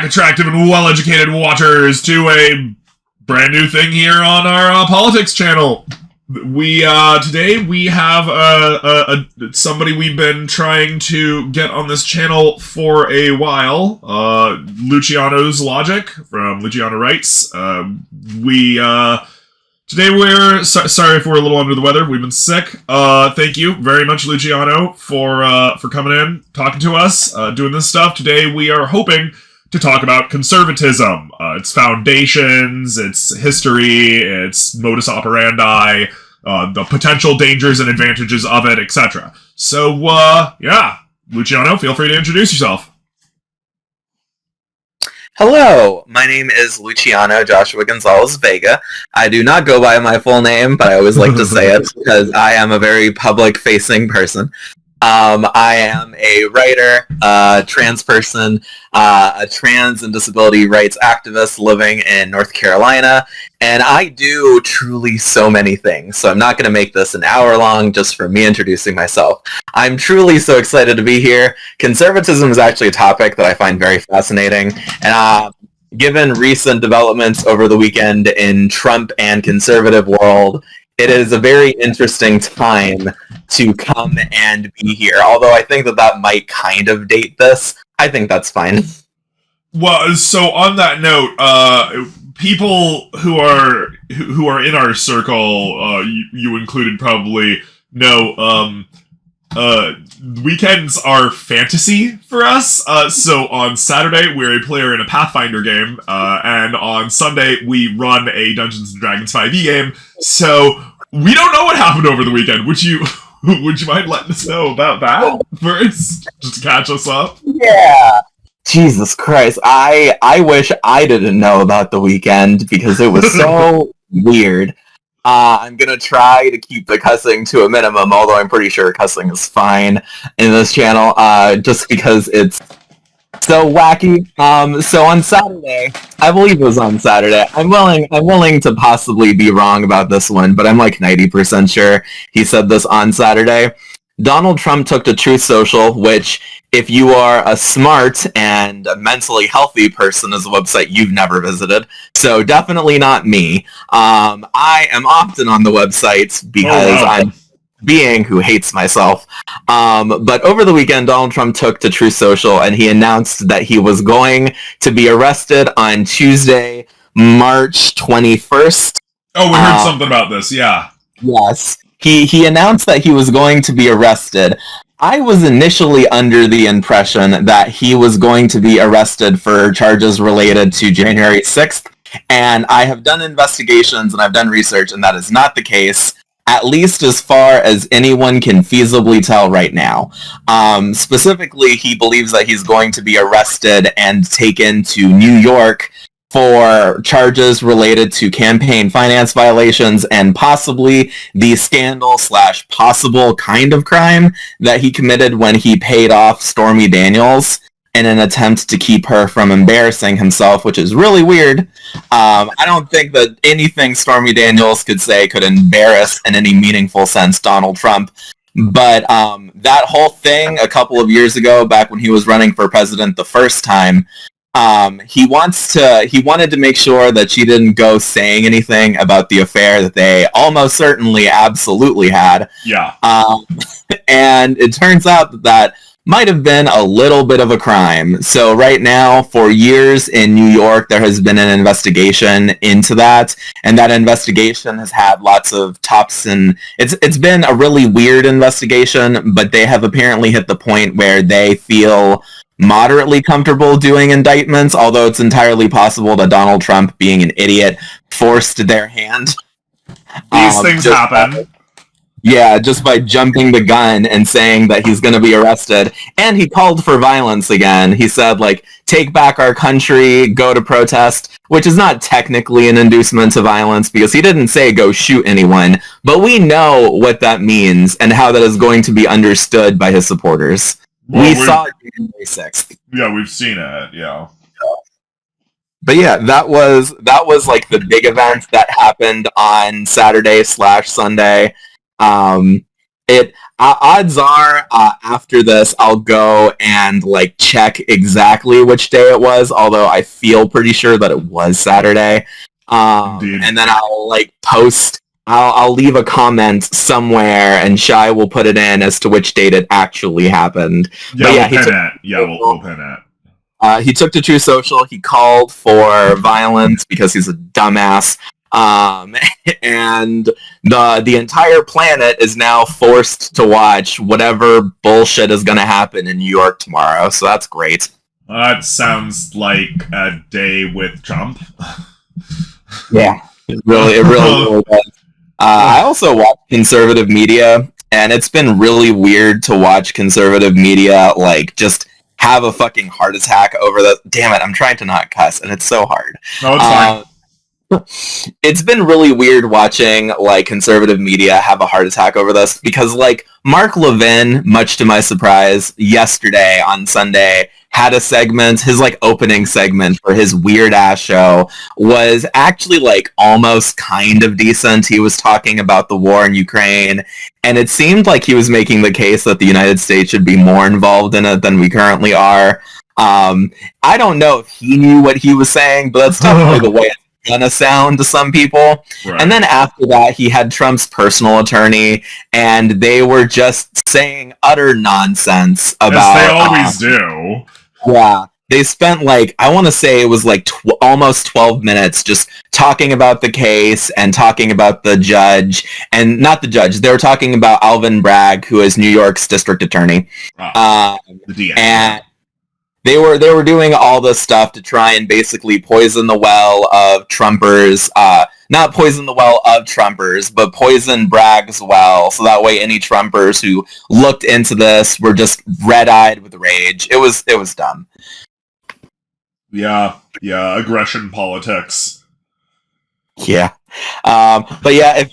attractive, and well-educated watchers to a brand new thing here on our politics channel. Today we have somebody we've been trying to get on this channel for a while. Luciano's Logic from Luciano Writes. Today we're sorry if we're a little under the weather. We've been sick. Thank you very much, Luciano, for coming in, talking to us, doing this stuff. Today we are hoping to talk about conservatism, its foundations, its history, its modus operandi, the potential dangers and advantages of it, etc. So, yeah, Luciano, feel free to introduce yourself. Hello, my name is Luciano Joshua Gonzalez Vega. I do not go by my full name, but I always like to say it because I am a very public-facing person. I am a writer, a trans person, a trans and disability rights activist living in North Carolina, and I do truly so many things, so I'm not going to make this an hour long just for me introducing myself. I'm truly so excited to be here. Conservatism is actually a topic that I find very fascinating, and given recent developments over the weekend in Trump and conservative world, it is a very interesting time to come and be here. Although I think that might kind of date this. I think that's fine. Well, so on that note, people who are in our circle, you included probably know, weekends are fantasy for us. So on Saturday, we're a player in a Pathfinder game, and on Sunday, we run a Dungeons & Dragons 5e game. So we don't know what happened over the weekend. Would you mind letting us know about that first, just to catch us up? Yeah. Jesus Christ. I wish I didn't know about the weekend because it was so weird. I'm gonna try to keep the cussing to a minimum, although I'm pretty sure cussing is fine in this channel, just because it's so wacky. So on Saturday, I believe it was on Saturday, I'm willing to possibly be wrong about this one, but I'm like 90% sure he said this on Saturday. Donald Trump took to Truth Social, which, if you are a smart and mentally healthy person, is a website you've never visited. So definitely not me. I am often on the website because I'm being who hates myself. But over the weekend, Donald Trump took to Truth Social, and he announced that he was going to be arrested on Tuesday, March 21st. Oh, we heard something about this, yeah. Yes. He announced that he was going to be arrested. I was initially under the impression that he was going to be arrested for charges related to January 6th, and I have done investigations and I've done research, and that is not the case, at least as far as anyone can feasibly tell right now. Specifically, he believes that he's going to be arrested and taken to New York for charges related to campaign finance violations and possibly the scandal/possible kind of crime that he committed when he paid off Stormy Daniels in an attempt to keep her from embarrassing himself, which is really weird. I don't think that anything Stormy Daniels could say could embarrass in any meaningful sense Donald Trump. But that whole thing a couple of years ago, back when he was running for president the first time, he wanted to make sure that she didn't go saying anything about the affair that they almost certainly absolutely had. Yeah. And it turns out that might have been a little bit of a crime. So right now, for years in New York, there has been an investigation into that, and that investigation has had lots of tops, and it's been a really weird investigation, but they have apparently hit the point where they feel moderately comfortable doing indictments, although it's entirely possible that Donald Trump, being an idiot, forced their hand. These things happen. Yeah, just by jumping the gun and saying that he's going to be arrested. And he called for violence again. He said, like, take back our country, go to protest, which is not technically an inducement to violence because he didn't say go shoot anyone. But we know what that means and how that is going to be understood by his supporters. Well, we saw it January 6th. Yeah, we've seen it, yeah. But yeah, that was like the big event that happened on Saturday/Sunday. Odds are, after this, I'll go and like check exactly which day it was. Although I feel pretty sure that it was Saturday. Indeed. And then I'll like post. I'll leave a comment somewhere, and Shy will put it in as to which date it actually happened. Yeah, we'll pin it. He took to True Social. He called for violence because he's a dumbass. And the entire planet is now forced to watch whatever bullshit is going to happen in New York tomorrow. So that's great. That sounds like a day with Trump. Yeah, it really does. I also watch conservative media, and it's been really weird to watch conservative media like just have a fucking heart attack over the. Damn it! I'm trying to not cuss, and it's so hard. No, it's fine. It's been really weird watching like conservative media have a heart attack over this because like Mark Levin, much to my surprise, yesterday on Sunday had a segment, his like opening segment for his weird ass show was actually like almost kind of decent. He was talking about the war in Ukraine, and it seemed like he was making the case that the United States should be more involved in it than we currently are. I don't know if he knew what he was saying, but that's definitely the way it's gonna sound to some people. Right. And then after that, he had Trump's personal attorney, and they were just saying utter nonsense about. As they always do. Yeah, they spent like I want to say it was like almost 12 minutes just talking about the case and talking about the judge, and not the judge. They were talking about Alvin Bragg, who is New York's district attorney. The DM. And they were doing all this stuff to try and basically poison the well of Trumpers, not poison the well of Trumpers, but poison Bragg's well, so that way any Trumpers who looked into this were just red-eyed with rage. It was dumb. Yeah, aggression politics. Yeah. But yeah,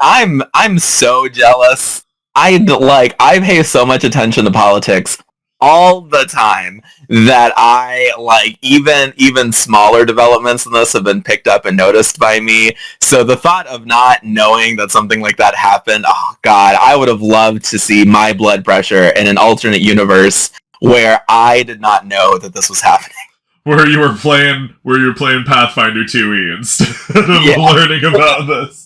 I'm so jealous. I pay so much attention to politics all the time that I like even smaller developments than this have been picked up and noticed by me. So the thought of not knowing that something like that happened, oh god, I would have loved to see my blood pressure in an alternate universe where I did not know that this was happening. Where you were playing Pathfinder 2e instead of learning about this.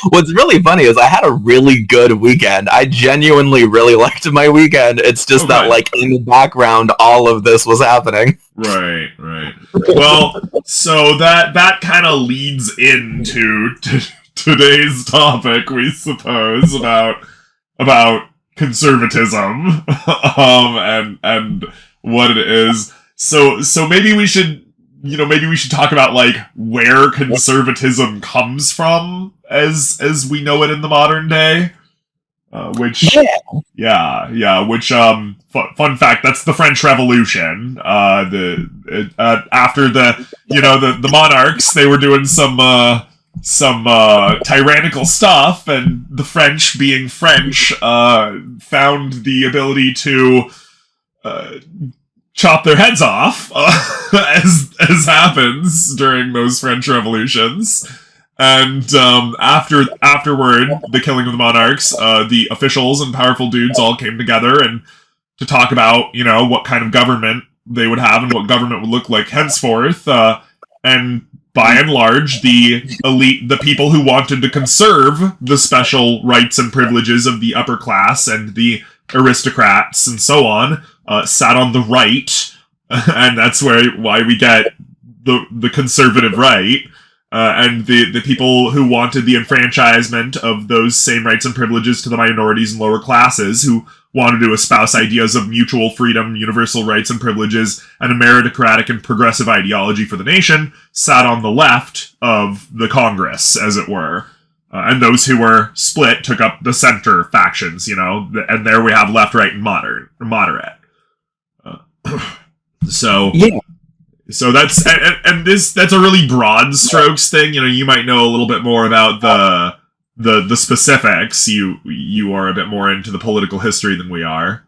What's really funny is I had a really good weekend. I genuinely really liked my weekend. It's just that, like, in the background, all of this was happening. Right. Well, so that kind of leads into today's topic, we suppose, about conservatism, and what it is. So maybe we should talk about like where conservatism comes from as we know it in the modern day. Fun fact, that's the French Revolution. After the monarchs, they were doing some tyrannical stuff, and the French, being French, found the ability to chop their heads off, as happens during those French revolutions. And afterward, the killing of the monarchs, the officials and powerful dudes all came together and to talk about, what kind of government they would have and what government would look like henceforth. And by and large, the elite, the people who wanted to conserve the special rights and privileges of the upper class and the aristocrats and so on, sat on the right, and that's why we get the conservative right, and the people who wanted the enfranchisement of those same rights and privileges to the minorities and lower classes, who wanted to espouse ideas of mutual freedom, universal rights and privileges, and a meritocratic and progressive ideology for the nation, sat on the left of the Congress, as it were. And those who were split took up the center factions, and there we have left, right, and moderate. So that's that's a really broad strokes thing. You might know a little bit more about the specifics. You are a bit more into the political history than we are.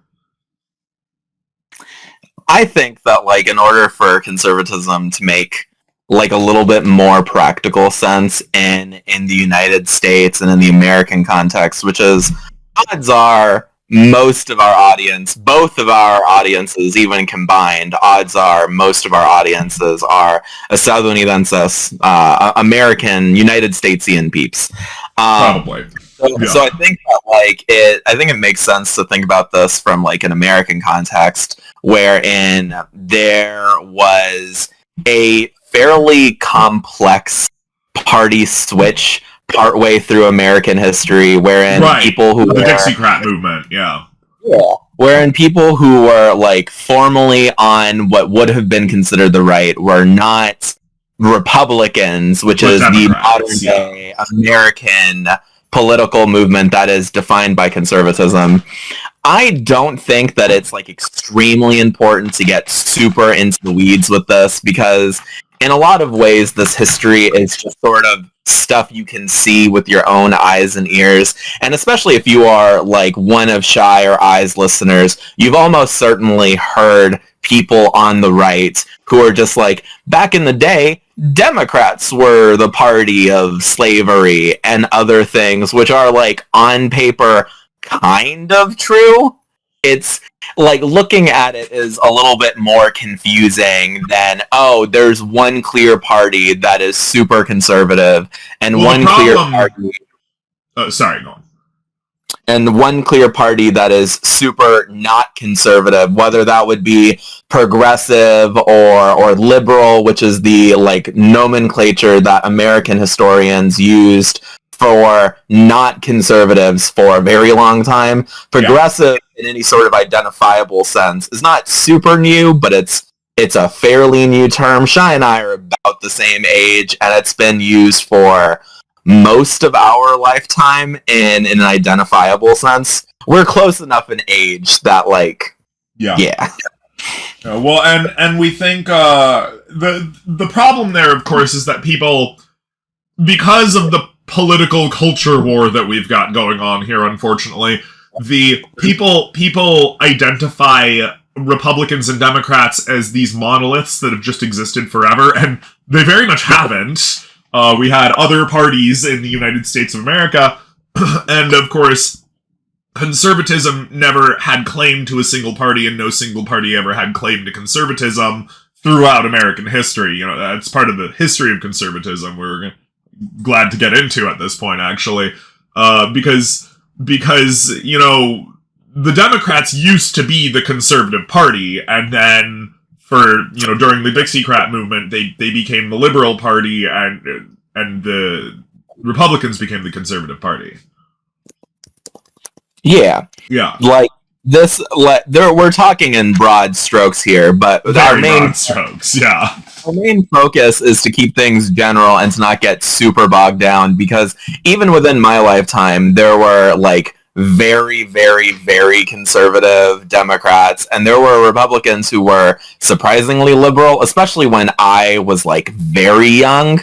I think that, like, in order for conservatism to make like a little bit more practical sense in the United States and in the American context, which is odds are most of our audience, both of our audiences, even combined, odds are most of our audiences are estadounidenses, American, United Statesian peeps. Probably. So I think that, I think it makes sense to think about this from like an American context, wherein there was a fairly complex party switch partway through American history, wherein people who the were Dixiecrat movement, wherein people who were like formally on what would have been considered the right were not Republicans, which is the modern day American political movement that is defined by conservatism. I don't think that it's like extremely important to get super into the weeds with this, because in a lot of ways this history is just sort of stuff you can see with your own eyes and ears. And especially if you are like one of Shy or I's listeners, you've almost certainly heard people on the right who are just like, back in the day, Democrats were the party of slavery and other things, which are like on paper kind of true. It's like looking at it is a little bit more confusing than, oh, there's one clear party that is super conservative and clear party. Sorry, go on. And one clear party that is super not conservative, whether that would be progressive or liberal, which is the like nomenclature that American historians used for not conservatives for a very long time. Progressive in any sort of identifiable sense is not super new, but it's a fairly new term. Shy and I are about the same age, and it's been used for most of our lifetime in an identifiable sense. We're close enough in age that like well, and we think the problem there, of course, is that people, because of the political culture war that we've got going on here, unfortunately, the people identify Republicans and Democrats as these monoliths that have just existed forever, and they very much haven't. We had other parties in the United States of America, and of course, conservatism never had claim to a single party, and no single party ever had claim to conservatism throughout American history. You know, that's part of the history of conservatism we're glad to get into at this point, actually, because you know, the Democrats used to be the conservative party, and then during the Dixiecrat movement, they became the liberal party, and the Republicans became the conservative party. Yeah. Like this, we're talking in broad strokes here, but our main focus is to keep things general and to not get super bogged down, because even within my lifetime, there were like very, very, very conservative Democrats, and there were Republicans who were surprisingly liberal, especially when I was like very young.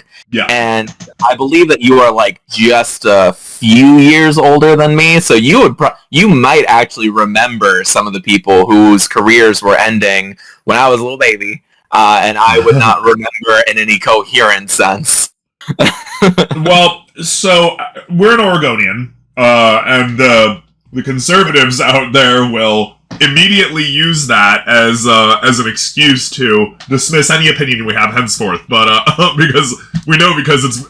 And I believe that you are like just a few years older than me, so you might actually remember some of the people whose careers were ending when I was a little baby, and I would not remember in any coherent sense. Well, so we're an Oregonian, and the conservatives out there will immediately use that as an excuse to dismiss any opinion we have henceforth, but because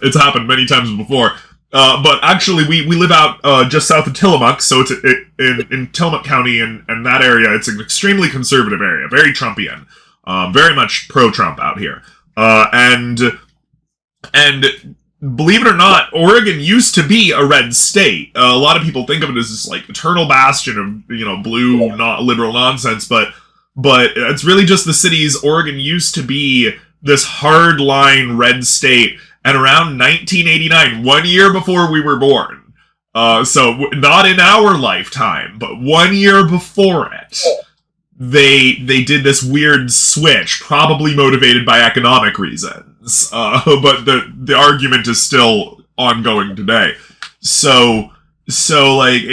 it's happened many times before. But actually, we live out just south of Tillamook, so it's in Tillamook County, and that area, it's an extremely conservative area, very Trumpian, very much pro-Trump out here, and believe it or not, Oregon used to be a red state. A lot of people think of it as this like eternal bastion of, you know, blue, not liberal nonsense, but it's really just the cities. Oregon used to be this hardline red state, and around 1989, 1 year before we were born, so not in our lifetime, but 1 year before it, they did this weird switch, probably motivated by economic reasons. But the argument is still ongoing today. So like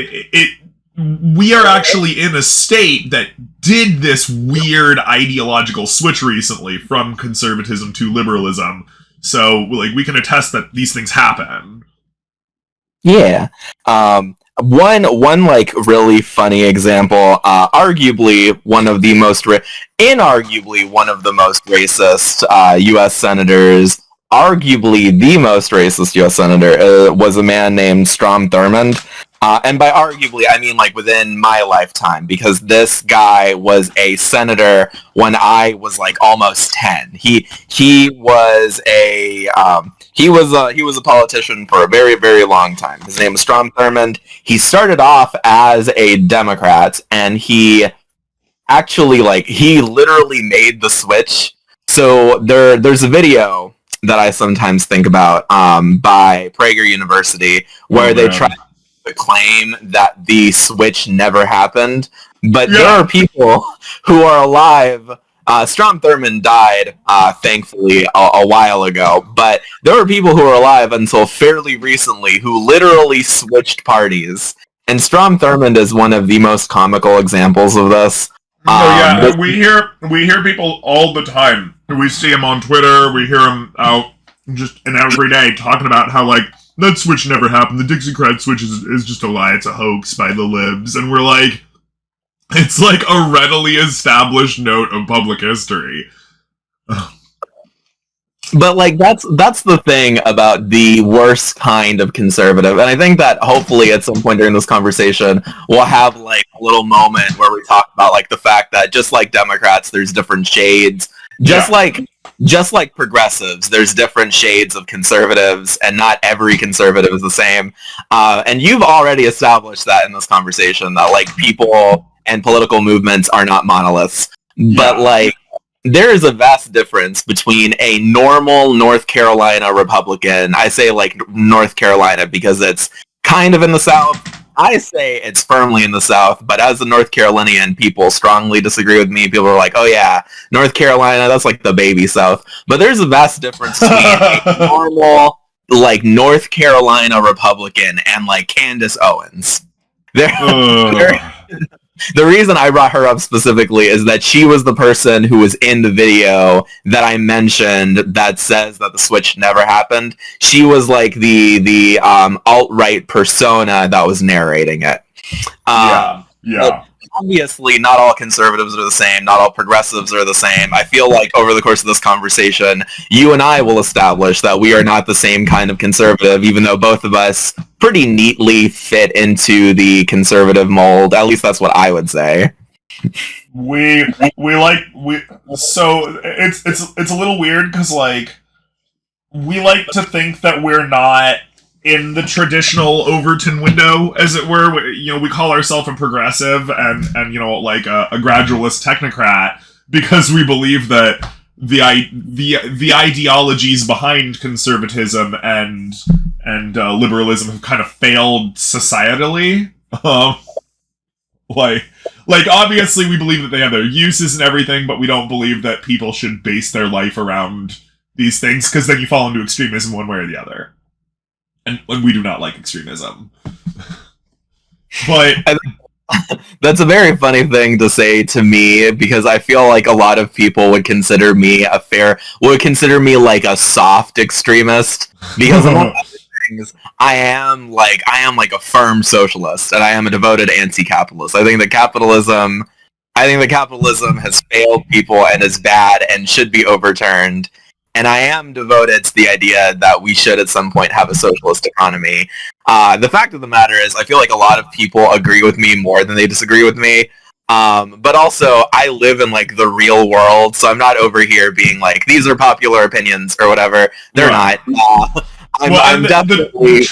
we are actually in a state that did this weird ideological switch recently from conservatism to liberalism. So like we can attest that these things happen. Yeah. one like really funny example, arguably one of the most inarguably one of the most racist U.S. senators, arguably the most racist U.S. senator, was a man named Strom Thurmond. And by arguably, I mean like within my lifetime, because this guy was a senator when I was like almost 10. He was a he was a politician for a very, very long time. His name was Strom Thurmond. He started off as a Democrat, and he actually he literally made the switch. So there's a video that I sometimes think about by Prager University where they try to claim that the switch never happened, but there are people who are alive. Strom Thurmond died, thankfully, a while ago, but there were people who were alive until fairly recently who literally switched parties. And Strom Thurmond is one of the most comical examples of this. We hear people all the time. We see him on Twitter. We hear him out just every day talking about how that switch never happened. The Dixiecrat switch is just a lie. It's a hoax by the libs, and we're like, it's like a readily established note of public history. But that's the thing about the worst kind of conservative, and I think that hopefully at some point during this conversation we'll have a little moment where we talk about the fact that just like Democrats, there's different shades. Just like progressives, there's different shades of conservatives, and not every conservative is the same. And you've already established that in this conversation that people and political movements are not monoliths. But there is a vast difference between a normal North Carolina Republican. I say North Carolina because it's kind of in the South. I say it's firmly in the South, but as a North Carolinian, people strongly disagree with me. People are like, oh yeah, North Carolina, that's like the baby South. But there's a vast difference between a normal, North Carolina Republican and, Candace Owens. The reason I brought her up specifically is that she was the person who was in the video that I mentioned that says that the switch never happened. She was the alt-right persona that was narrating it. Obviously, not all conservatives are the same. Not all progressives are the same. I feel like over the course of this conversation, you and I will establish that we are not the same kind of conservative, even though both of us pretty neatly fit into the conservative mold. At least that's what I would say. So it's a little weird because we like to think that we're not in the traditional Overton window, as it were. We call ourselves a progressive and a gradualist technocrat because we believe that the ideologies behind conservatism and liberalism have kind of failed societally. Obviously we believe that they have their uses and everything, but we don't believe that people should base their life around these things, because then you fall into extremism one way or the other. And we do not like extremism. But that's a very funny thing to say to me, because I feel like a lot of people would consider me a soft extremist, because among other things, I am a firm socialist, and I am a devoted anti-capitalist. I think that capitalism has failed people and is bad and should be overturned. And I am devoted to the idea that we should at some point have a socialist economy. The fact of the matter is, I feel like a lot of people agree with me more than they disagree with me. But also, I live in the real world, so I'm not over here being these are popular opinions or whatever. They're not. I'm definitely... we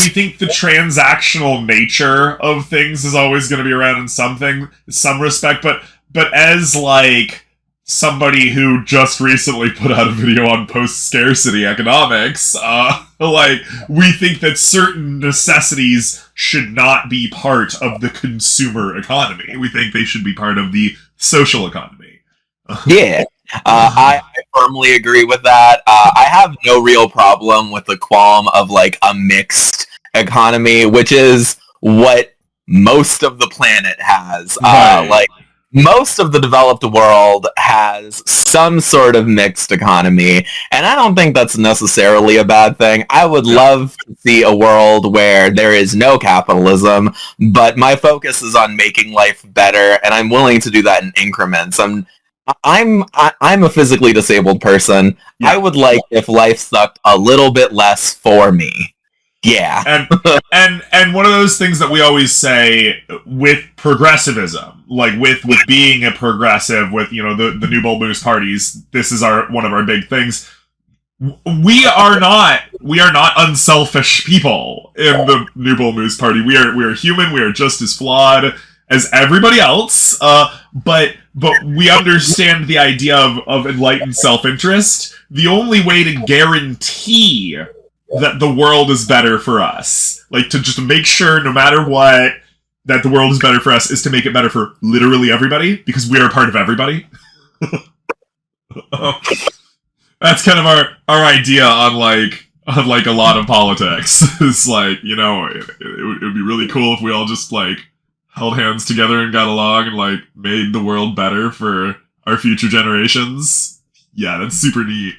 think the transactional nature of things is always going to be around in some respect, but as somebody who just recently put out a video on post-scarcity economics, we think that certain necessities should not be part of the consumer economy. We think they should be part of the social economy. I firmly agree with that. I have no real problem with the qualm of a mixed economy, which is what most of the planet has. most of the developed world has some sort of mixed economy, and I don't think that's necessarily a bad thing. I would love to see a world where there is no capitalism, but my focus is on making life better, and I'm willing to do that in increments. I'm a physically disabled person. Yeah. I would like if life sucked a little bit less for me. Yeah. And one of those things that we always say with progressivism, like with being a progressive, with, you know, the New Bold Moose parties, this is one of our big things. We are not unselfish people in the New Bold Moose party. We are human. We are just as flawed as everybody else. But we understand the idea of enlightened self-interest. The only way to guarantee that the world is better for us, like to just make sure no matter what that the world is better for us, is to make it better for literally everybody, because we are part of everybody. That's kind of our idea on like a lot of politics. It's like, you know, it would be really cool if we all just like held hands together and got along and like made the world better for our future generations. Yeah, that's super neat.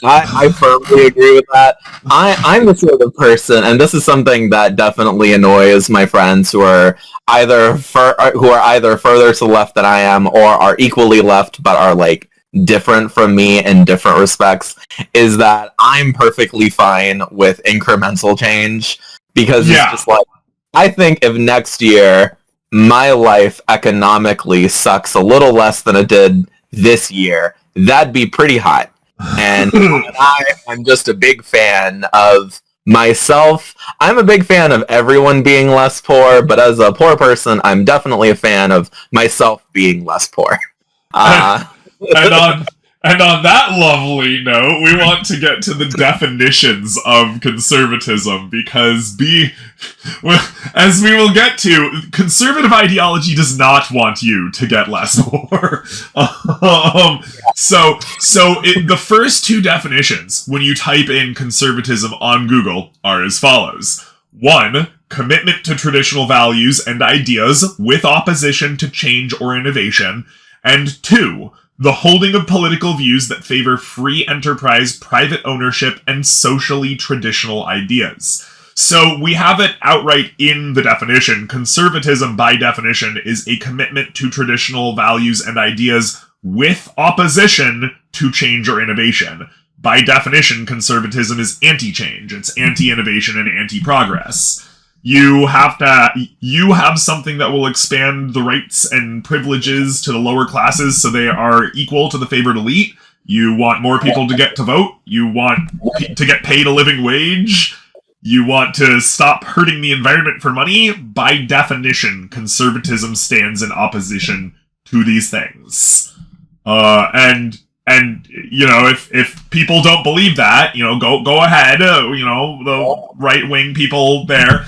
I firmly agree with that. I'm the sort of person, and this is something that definitely annoys my friends who are either further to the left than I am, or are equally left but are like different from me in different respects, is that I'm perfectly fine with incremental change, because it's just like, I think if next year my life economically sucks a little less than it did this year, that'd be pretty hot. And I'm just a big fan of myself. I'm a big fan of everyone being less poor, but as a poor person, I'm definitely a fan of myself being less poor. And on that lovely note, we want to get to the definitions of conservatism, because as we will get to, conservative ideology does not want you to get less poor. The first two definitions, when you type in conservatism on Google, are as follows. 1, commitment to traditional values and ideas with opposition to change or innovation. And 2, the holding of political views that favor free enterprise, private ownership, and socially traditional ideas. So we have it outright in the definition. Conservatism, by definition, is a commitment to traditional values and ideas with opposition to change or innovation. By definition, conservatism is anti-change. It's anti-innovation and anti-progress. You have something that will expand the rights and privileges to the lower classes so they are equal to the favored elite. You want more people to get to vote. You want to get paid a living wage. You want to stop hurting the environment for money. By definition, conservatism stands in opposition to these things. And you know, if people don't believe that, you know, go ahead. You know, the right-wing people there.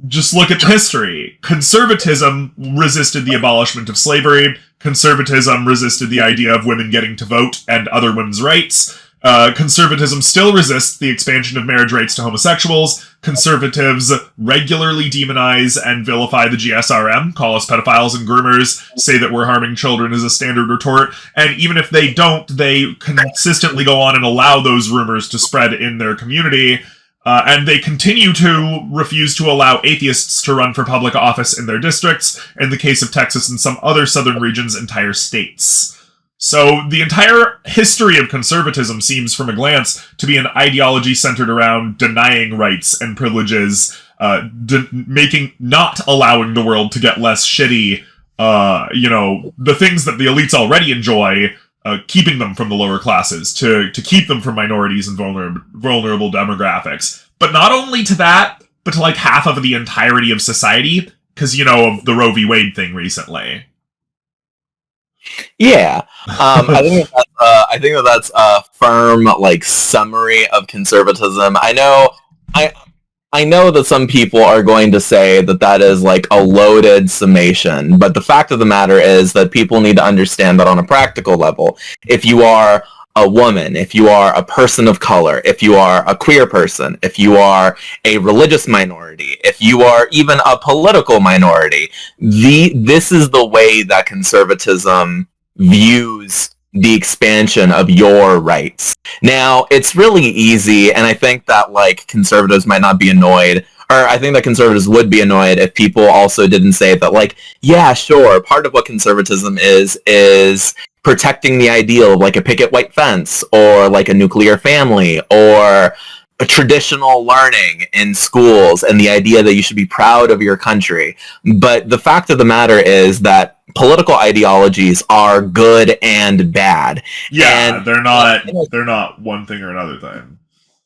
Just look at the history. Conservatism resisted the abolishment of slavery. Conservatism resisted the idea of women getting to vote and other women's rights. Conservatism still resists the expansion of marriage rights to homosexuals. Conservatives regularly demonize and vilify the GSRM, call us pedophiles and groomers, say that we're harming children as a standard retort, and even if they don't, they consistently go on and allow those rumors to spread in their community. And they continue to refuse to allow atheists to run for public office in their districts, in the case of Texas and some other southern regions, entire states. So the entire history of conservatism seems, from a glance, to be an ideology centered around denying rights and privileges, not allowing the world to get less shitty, you know, the things that the elites already enjoy, keeping them from the lower classes, to keep them from minorities and vulnerable demographics. But not only to that, but to like half of the entirety of society, because, you know, of the Roe v. Wade thing recently. Yeah, I think that's a firm like summary of conservatism. I know that some people are going to say that that is like a loaded summation, but the fact of the matter is that people need to understand that on a practical level, if you are a woman, if you are a person of color, if you are a queer person, if you are a religious minority, if you are even a political minority, this is the way that conservatism views the expansion of your rights. Now, it's really easy, and I think that, like, conservatives might not be annoyed, or I think that conservatives would be annoyed if people also didn't say that, like, yeah, sure, part of what conservatism is protecting the ideal of, like, a picket white fence, or, like, a nuclear family, or a traditional learning in schools, and the idea that you should be proud of your country. But the fact of the matter is that political ideologies are good and bad. Yeah, and they're not one thing or another thing.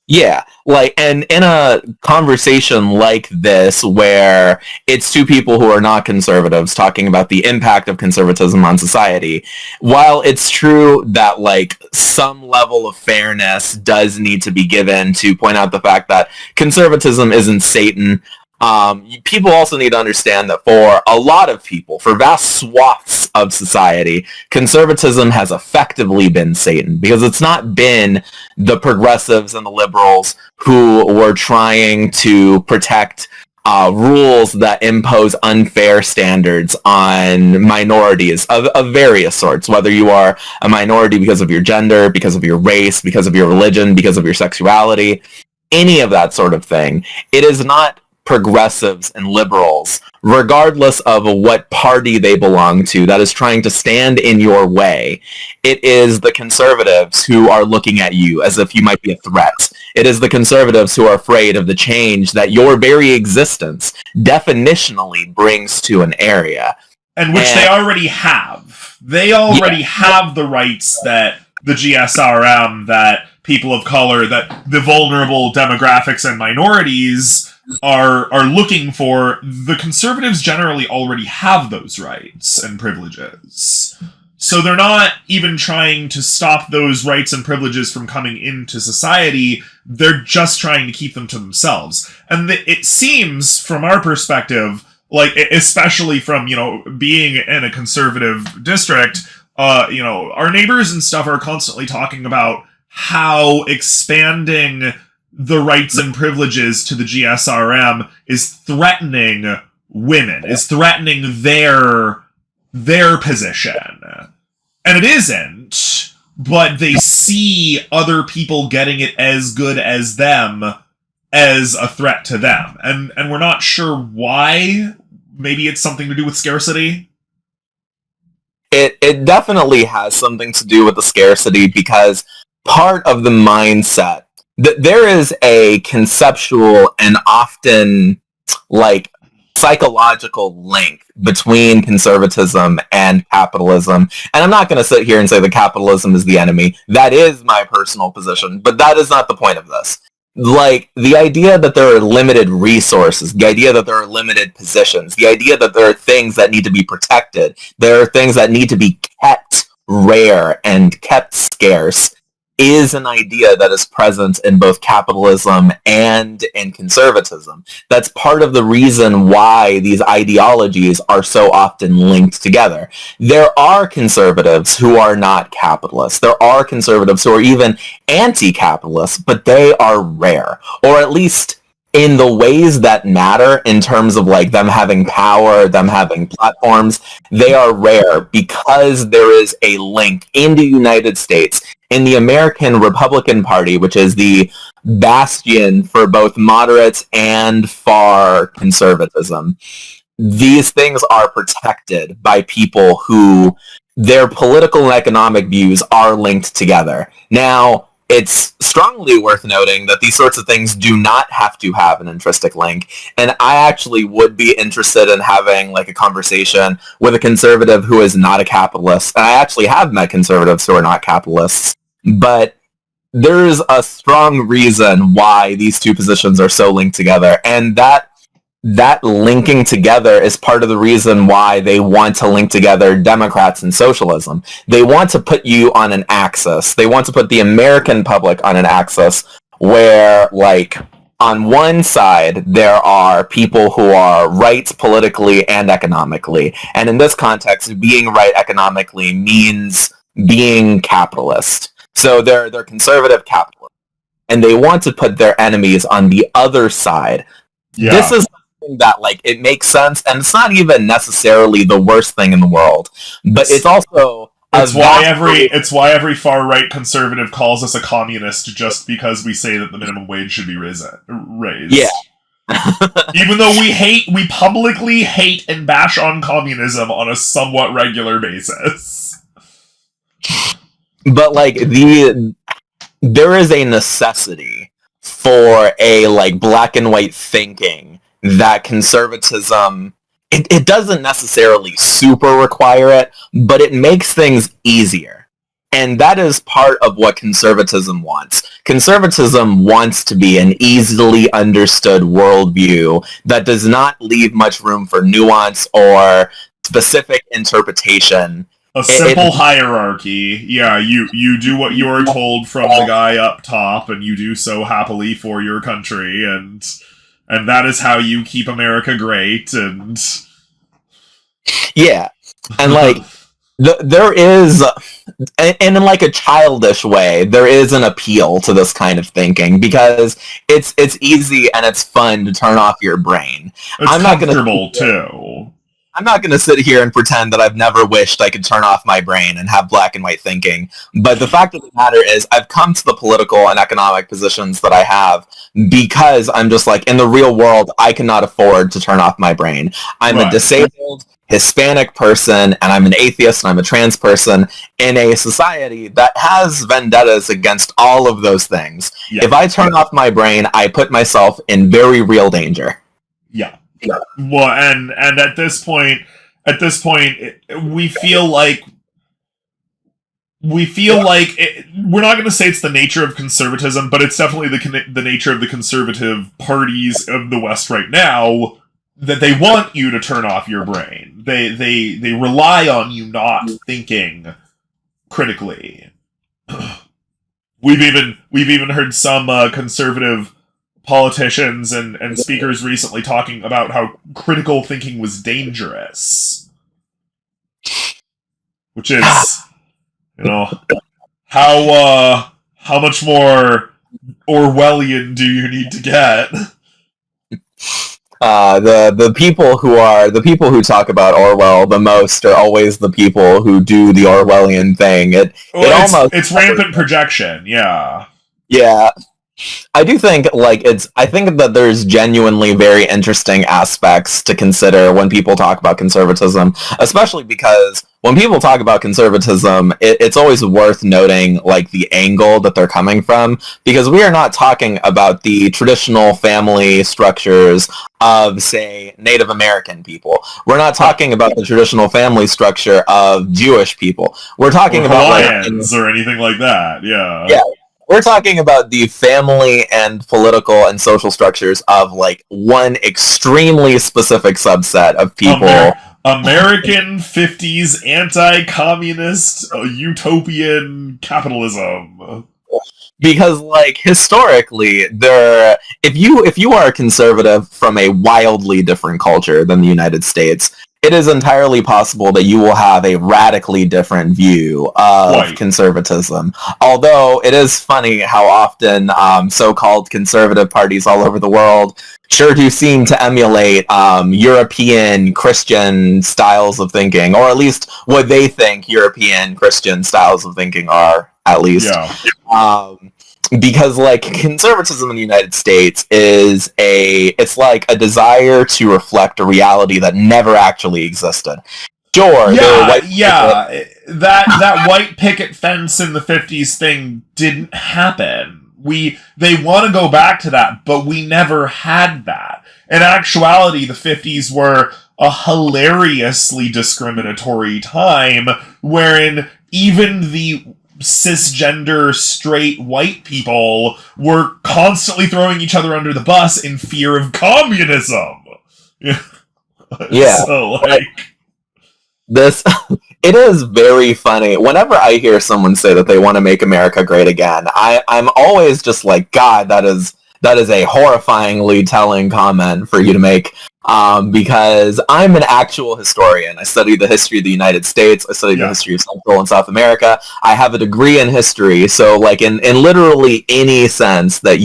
Yeah, like, and in a conversation like this, where it's two people who are not conservatives talking about the impact of conservatism on society, while it's true that, like, some level of fairness does need to be given to point out the fact that conservatism isn't Satan, people also need to understand that for a lot of people, for vast swaths of society, conservatism has effectively been Satan, because it's not been the progressives and the liberals who were trying to protect rules that impose unfair standards on minorities of various sorts, whether you are a minority because of your gender, because of your race, because of your religion, because of your sexuality, any of that sort of thing. It is not progressives and liberals, regardless of what party they belong to, that is trying to stand in your way. It is the conservatives who are looking at you as if you might be a threat. It is the conservatives who are afraid of the change that your very existence definitionally brings to an area. And which they already have. They already have the rights that the GSRM, that people of color, that the vulnerable demographics and minorities are looking for. The conservatives generally already have those rights and privileges. So they're not even trying to stop those rights and privileges from coming into society. They're just trying to keep them to themselves. And it seems, from our perspective, like, especially from, being in a conservative district, our neighbors and stuff are constantly talking about how expanding the rights and privileges to the GSRM is threatening women, is threatening their position. And it isn't, but they see other people getting it as good as them as a threat to them. And we're not sure why. Maybe it's something to do with scarcity. It definitely has something to do with the scarcity, because part of the mindset there is a conceptual and often, like, psychological link between conservatism and capitalism. And I'm not going to sit here and say that capitalism is the enemy. That is my personal position, but that is not the point of this. Like, the idea that there are limited resources, the idea that there are limited positions, the idea that there are things that need to be protected, there are things that need to be kept rare and kept scarce, is an idea that is present in both capitalism and in conservatism. That's part of the reason why these ideologies are so often linked together. There are conservatives who are not capitalists. There are conservatives who are even anti-capitalist, but they are rare. Or at least in the ways that matter, in terms of, like, them having power, them having platforms, they are rare because there is a link in the United States, in the American Republican Party, which is the bastion for both moderates and far conservatism. These things are protected by people who their political and economic views are linked together. Now, it's strongly worth noting that these sorts of things do not have to have an intrinsic link, and I actually would be interested in having, like, a conversation with a conservative who is not a capitalist. And I actually have met conservatives who are not capitalists, but there's a strong reason why these two positions are so linked together, and that linking together is part of the reason why they want to link together Democrats and socialism. They want to put you on an axis. They want to put the American public on an axis where, like, on one side, there are people who are right politically and economically. And in this context, being right economically means being capitalist. So they're conservative capitalists, and they want to put their enemies on the other side. Yeah. This is something that, like, it makes sense, and it's not even necessarily the worst thing in the world, but it's also... It's why every far-right conservative calls us a communist just because we say that the minimum wage should be raised. Yeah. Even though we publicly hate and bash on communism on a somewhat regular basis. But, like, there is a necessity for a, like, black and white thinking that conservatism... It doesn't necessarily super require it, but it makes things easier. And that is part of what conservatism wants. Conservatism wants to be an easily understood worldview that does not leave much room for nuance or specific interpretation. A simple hierarchy. Yeah, you do what you're told from the guy up top, and you do so happily for your country, and that is how you keep America great, and... Yeah, and, like, there is, and in, like, a childish way, there is an appeal to this kind of thinking, because it's easy and it's fun to turn off your brain. It's comfortable, too. I'm not going to sit here and pretend that I've never wished I could turn off my brain and have black and white thinking. But the fact of the matter is, I've come to the political and economic positions that I have because I'm just like, in the real world, I cannot afford to turn off my brain. I'm a disabled Hispanic person, and I'm an atheist, and I'm a trans person in a society that has vendettas against all of those things. Yeah. If I turn off my brain, I put myself in very real danger. Yeah. Well, and at this point, we feel like we're not going to say it's the nature of conservatism, but it's definitely the nature of the conservative parties of the West right now that they want you to turn off your brain. They rely on you not thinking critically. We've even heard some conservative politicians and speakers recently talking about how critical thinking was dangerous. Which is, how much more Orwellian do you need to get? The people who talk about Orwell the most are always the people who do the Orwellian thing. It's rampant projection, yeah. Yeah. I do think, I think that there's genuinely very interesting aspects to consider when people talk about conservatism, especially because when people talk about conservatism, it's always worth noting, the angle that they're coming from, because we are not talking about the traditional family structures of, say, Native American people. We're not talking about the traditional family structure of Jewish people. We're talking about Hawaiians or anything like that, yeah. Yeah. We're talking about the family and political and social structures of, one extremely specific subset of people. American 50s anti-communist utopian capitalism. Because, historically, if you are a conservative from a wildly different culture than the United States, it is entirely possible that you will have a radically different view of conservatism. Although it is funny how often so-called conservative parties all over the world sure do seem to emulate European Christian styles of thinking, or at least what they think European Christian styles of thinking are, at least. Yeah. Because, conservatism in the United States it's like a desire to reflect a reality that never actually existed. Sure, that white picket fence in the 50s thing didn't happen. They want to go back to that, but we never had that. In actuality, the 50s were a hilariously discriminatory time, wherein even the cisgender straight white people were constantly throwing each other under the bus in fear of communism. Yeah. So, it is very funny. Whenever I hear someone say that they want to make America great again, I'm always just like, God, that is that is a horrifyingly telling comment for you to make. Because I'm an actual historian. I studied the history of the United States. I studied the history of Central and South America. I have a degree in history. So, like, in literally any sense that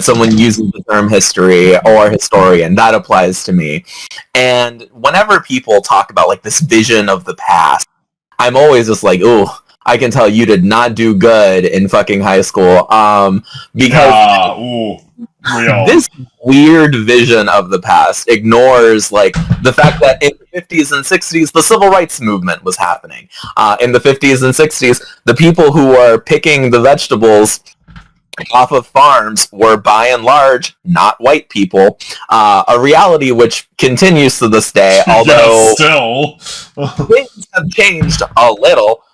someone uses the term history or historian, that applies to me. And whenever people talk about, like, this vision of the past, I'm always just like, ooh, I can tell you did not do good in fucking high school. Because this weird vision of the past ignores, like, the fact that in the 50s and 60s, the civil rights movement was happening. In the 50s and 60s, the people who were picking the vegetables off of farms were, by and large, not white people. A reality which continues to this day, although still things have changed a little.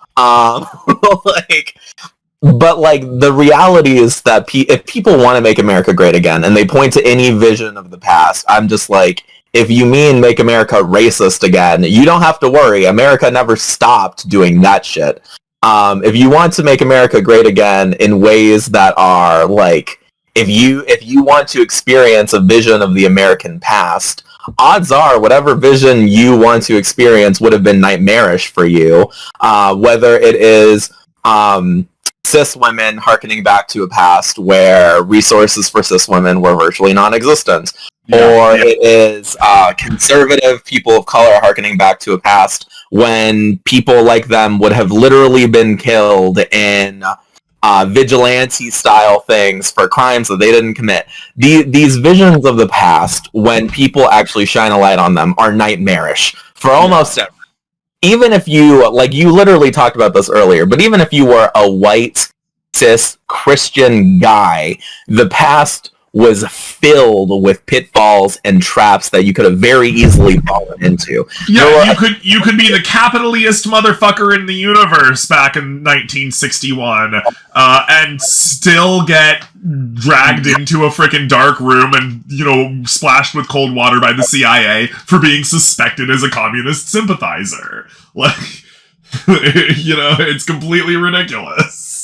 But the reality is that if people want to make America great again, and they point to any vision of the past, I'm just like, if you mean make America racist again, you don't have to worry. America never stopped doing that shit. If you want to make America great again in ways that are like, if you want to experience a vision of the American past, odds are whatever vision you want to experience would have been nightmarish for you. Whether it is cis women hearkening back to a past where resources for cis women were virtually non-existent, or it is conservative people of color hearkening back to a past when people like them would have literally been killed in vigilante-style things for crimes that they didn't commit. These visions of the past, when people actually shine a light on them, are nightmarish for almost everyone. Even if you, like, you literally talked about this earlier, but even if you were a white, cis, Christian guy, the past was filled with pitfalls and traps that you could have very easily fallen into. Yeah, you could be the capitalist motherfucker in the universe back in 1961, and still get dragged into a freaking dark room and, splashed with cold water by the CIA for being suspected as a communist sympathizer. Like, it's completely ridiculous.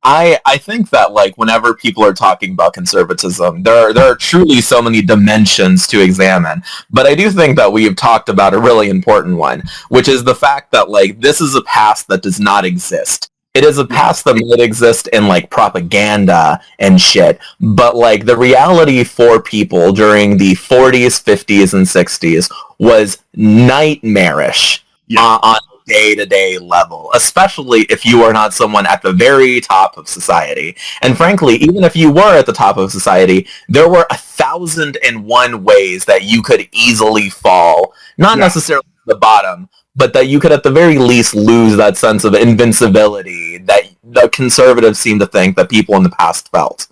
I think that, like, whenever people are talking about conservatism, there are truly so many dimensions to examine. But I do think that we've talked about a really important one, which is the fact that, like, this is a past that does not exist. It is a past that might exist in, like, propaganda and shit. But, like, the reality for people during the 40s, 50s, and 60s was nightmarish on day-to-day level, especially if you are not someone at the very top of society. And frankly, even if you were at the top of society, there were 1,001 ways that you could easily fall, not necessarily to the bottom, but that you could at the very least lose that sense of invincibility that the conservatives seem to think that people in the past felt.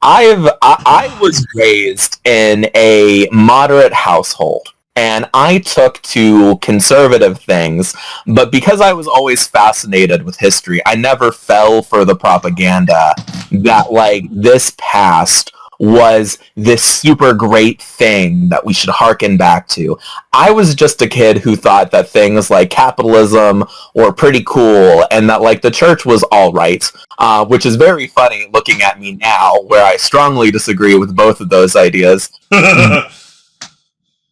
I was raised in a moderate household, and I took to conservative things, but because I was always fascinated with history, I never fell for the propaganda that, like, this past was this super great thing that we should hearken back to. I was just a kid who thought that things like capitalism were pretty cool and that, like, the church was all right, which is very funny looking at me now, where I strongly disagree with both of those ideas.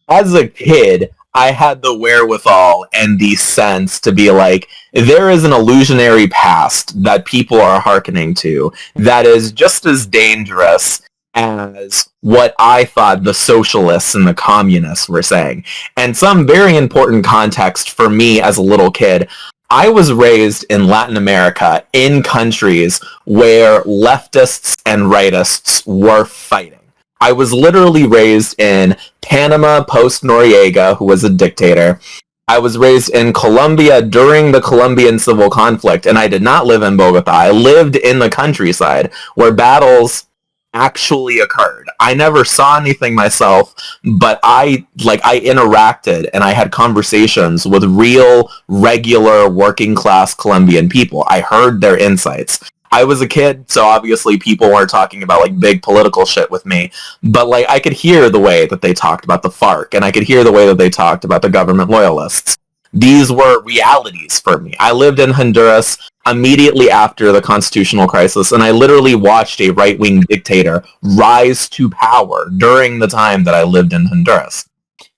As a kid, I had the wherewithal and the sense to be like, there is an illusionary past that people are hearkening to that is just as dangerous as what I thought the socialists and the communists were saying. And some very important context for me as a little kid, I was raised in Latin America in countries where leftists and rightists were fighting. I was literally raised in Panama post-Noriega, who was a dictator. I was raised in Colombia during the Colombian civil conflict, and I did not live in Bogota. I lived in the countryside where battles actually occurred. I never saw anything myself, but I interacted and I had conversations with real, regular, working-class Colombian people. I heard their insights. I was a kid, so obviously people weren't talking about, like, big political shit with me, but, like, I could hear the way that they talked about the FARC, and I could hear the way that they talked about the government loyalists. These were realities for me. I lived in Honduras immediately after the constitutional crisis, and I literally watched a right-wing dictator rise to power during the time that I lived in Honduras.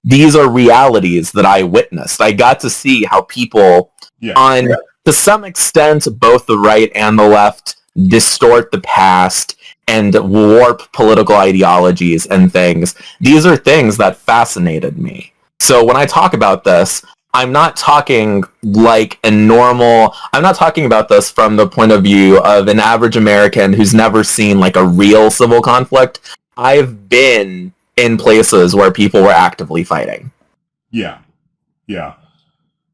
These are realities that I witnessed. I got to see how people to some extent, both the right and the left distort the past and warp political ideologies and things. These are things that fascinated me. So when I talk about this, I'm not talking I'm not talking about this from the point of view of an average American who's never seen like a real civil conflict. I've been in places where people were actively fighting. Yeah.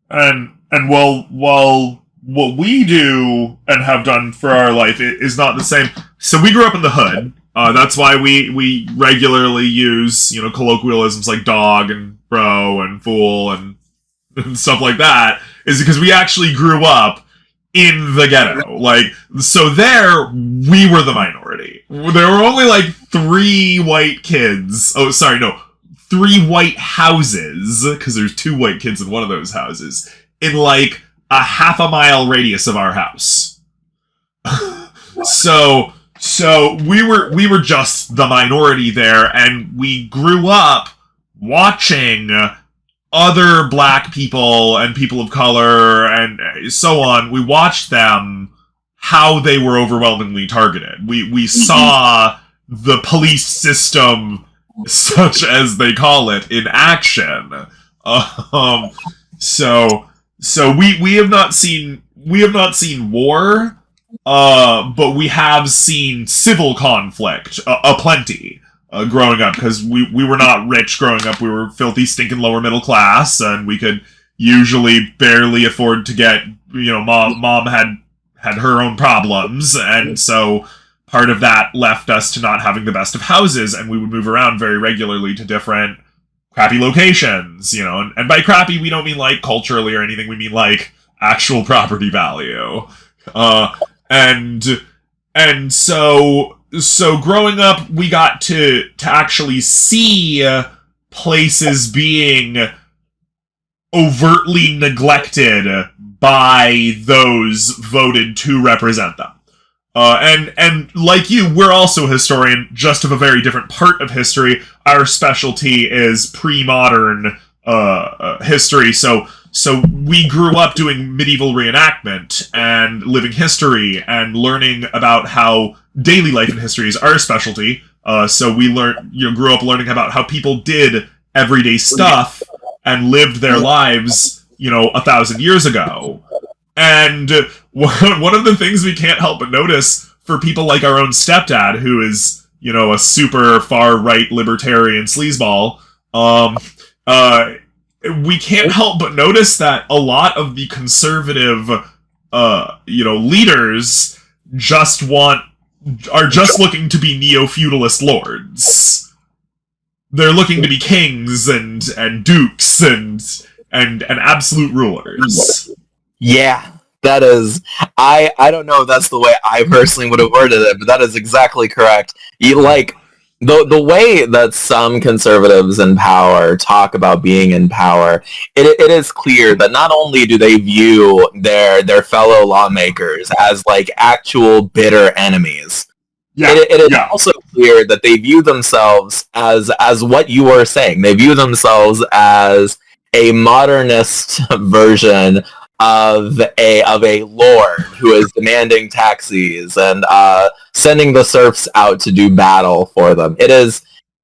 And while what we do and have done for our life is not the same. So we grew up in the hood. That's why we regularly use, colloquialisms like dog and bro and fool and stuff like that, is because we actually grew up in the ghetto. So there, we were the minority. There were only 3 white kids. Oh, sorry, no. 3 white houses, because there's 2 white kids in one of those houses, in a half a mile radius of our house. So we were just the minority there, and we grew up watching other black people and people of color and so on. We watched them, how they were overwhelmingly targeted. We saw the police system, such as they call it, in action. So we have not seen war, but we have seen civil conflict aplenty. Growing up, because we were not rich growing up. We were filthy, stinking lower middle class, and we could usually barely afford to get, mom had her own problems, and so part of that left us to not having the best of houses, and we would move around very regularly to different crappy locations, and by crappy, we don't mean culturally or anything, we mean actual property value. And so growing up, we got to actually see places being overtly neglected by those voted to represent them. And like you, we're also a historian, just of a very different part of history. Our specialty is pre-modern history, so we grew up doing medieval reenactment and living history and learning about how daily life in history is our specialty. So we grew up learning about how people did everyday stuff and lived their lives, 1,000 years ago. And one of the things we can't help but notice for people like our own stepdad, who is, a super far-right libertarian sleazeball, we can't help but notice that a lot of the conservative, leaders are just looking to be neo-feudalist lords. They're looking to be kings and dukes and absolute rulers. Yeah, that is... I don't know if that's the way I personally would have worded it, but that is exactly correct. The way that some conservatives in power talk about being in power, it is clear that not only do they view their fellow lawmakers as actual bitter enemies, it is also clear that they view themselves as what you were saying. They view themselves as a modernist version of a lord who is demanding taxes and sending the serfs out to do battle for them. It is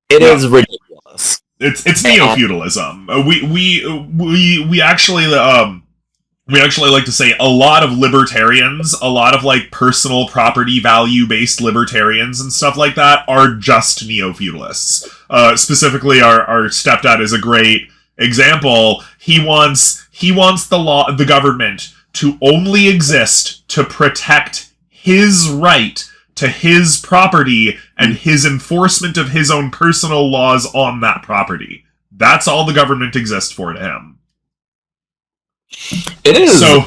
ridiculous. It's neo-feudalism. We actually like to say a lot of libertarians, a lot of personal property value based libertarians and stuff like that are just neo-feudalists. Specifically, our stepdad is a great example. He wants the government to only exist to protect his right to his property and his enforcement of his own personal laws on that property. That's all the government exists for to him. It is. So,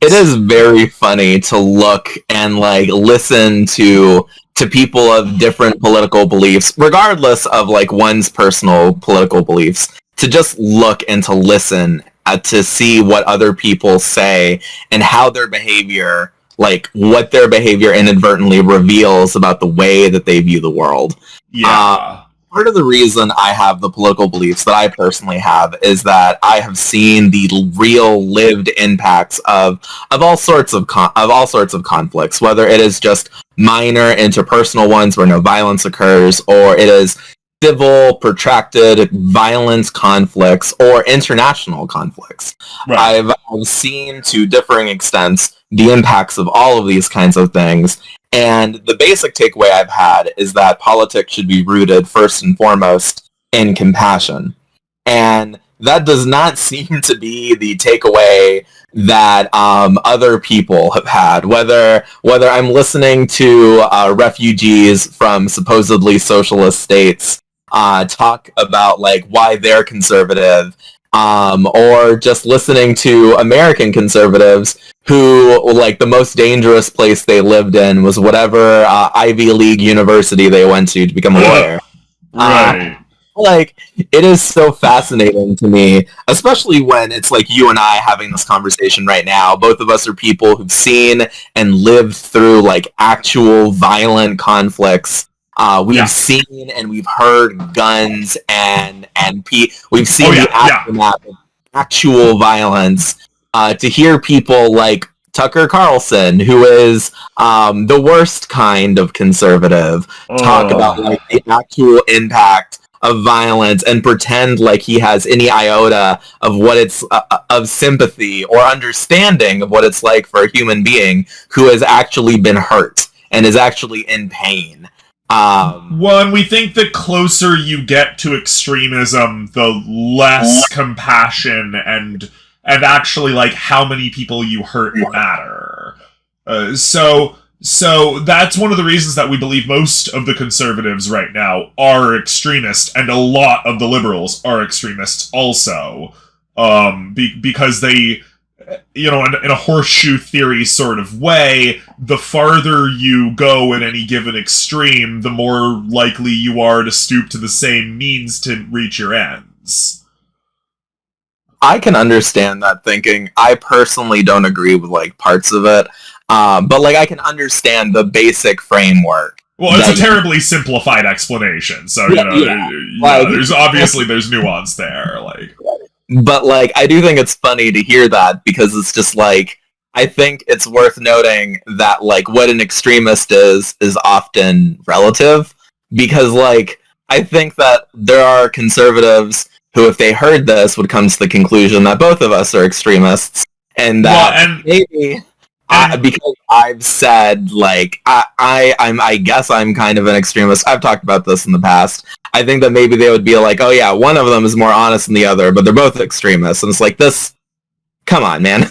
it is very funny to look and listen to people of different political beliefs, regardless of one's personal political beliefs, to just look and to listen to see what other people say and how their behavior, like what their behavior inadvertently reveals about the way that they view the world. Yeah. Part of the reason I have the political beliefs that I personally have is that I have seen the real lived impacts of all sorts of conflicts, whether it is just minor interpersonal ones where no violence occurs, or it is civil, protracted violence conflicts, or international conflicts. Right. I've seen to differing extents the impacts of all of these kinds of things. And the basic takeaway I've had is that politics should be rooted first and foremost in compassion. And that does not seem to be the takeaway that other people have had. Whether I'm listening to refugees from supposedly socialist states talk about like why they're conservative, or just listening to American conservatives who, like, the most dangerous place they lived in was whatever Ivy League university they went to become a lawyer. Right. Like, it is so fascinating to me, especially when it's like you and I having this conversation right now. Both of us are people who've seen and lived through, like, actual violent conflicts. We've seen and we've heard guns and we've seen the aftermath of actual violence. To hear people like Tucker Carlson, who is the worst kind of conservative, talk about like the actual impact of violence and pretend like he has any iota of what it's of sympathy or understanding of what it's like for a human being who has actually been hurt and is actually in pain. Well, and we think the closer you get to extremism, the less compassion and actually like how many people you hurt matter. So that's one of the reasons that we believe most of the conservatives right now are extremist, and a lot of the liberals are extremists also, because they, you know, in a horseshoe theory sort of way, the farther you go in any given extreme, the more likely you are to stoop to the same means to reach your ends. I can understand that thinking. I personally don't agree with like parts of it, but like I can understand the basic framework. Well, it's a terribly simplified explanation, so you know, there's nuance there, like. But, like, I do think it's funny to hear that, because it's just, like, I think it's worth noting that, like, what an extremist is often relative, because, like, I think that there are conservatives who, if they heard this, would come to the conclusion that both of us are extremists, and that because I've said, like, I guess I'm kind of an extremist. I've talked about this in the past. I think that maybe they would be like, oh yeah, one of them is more honest than the other, but they're both extremists. And it's like, this, come on, man.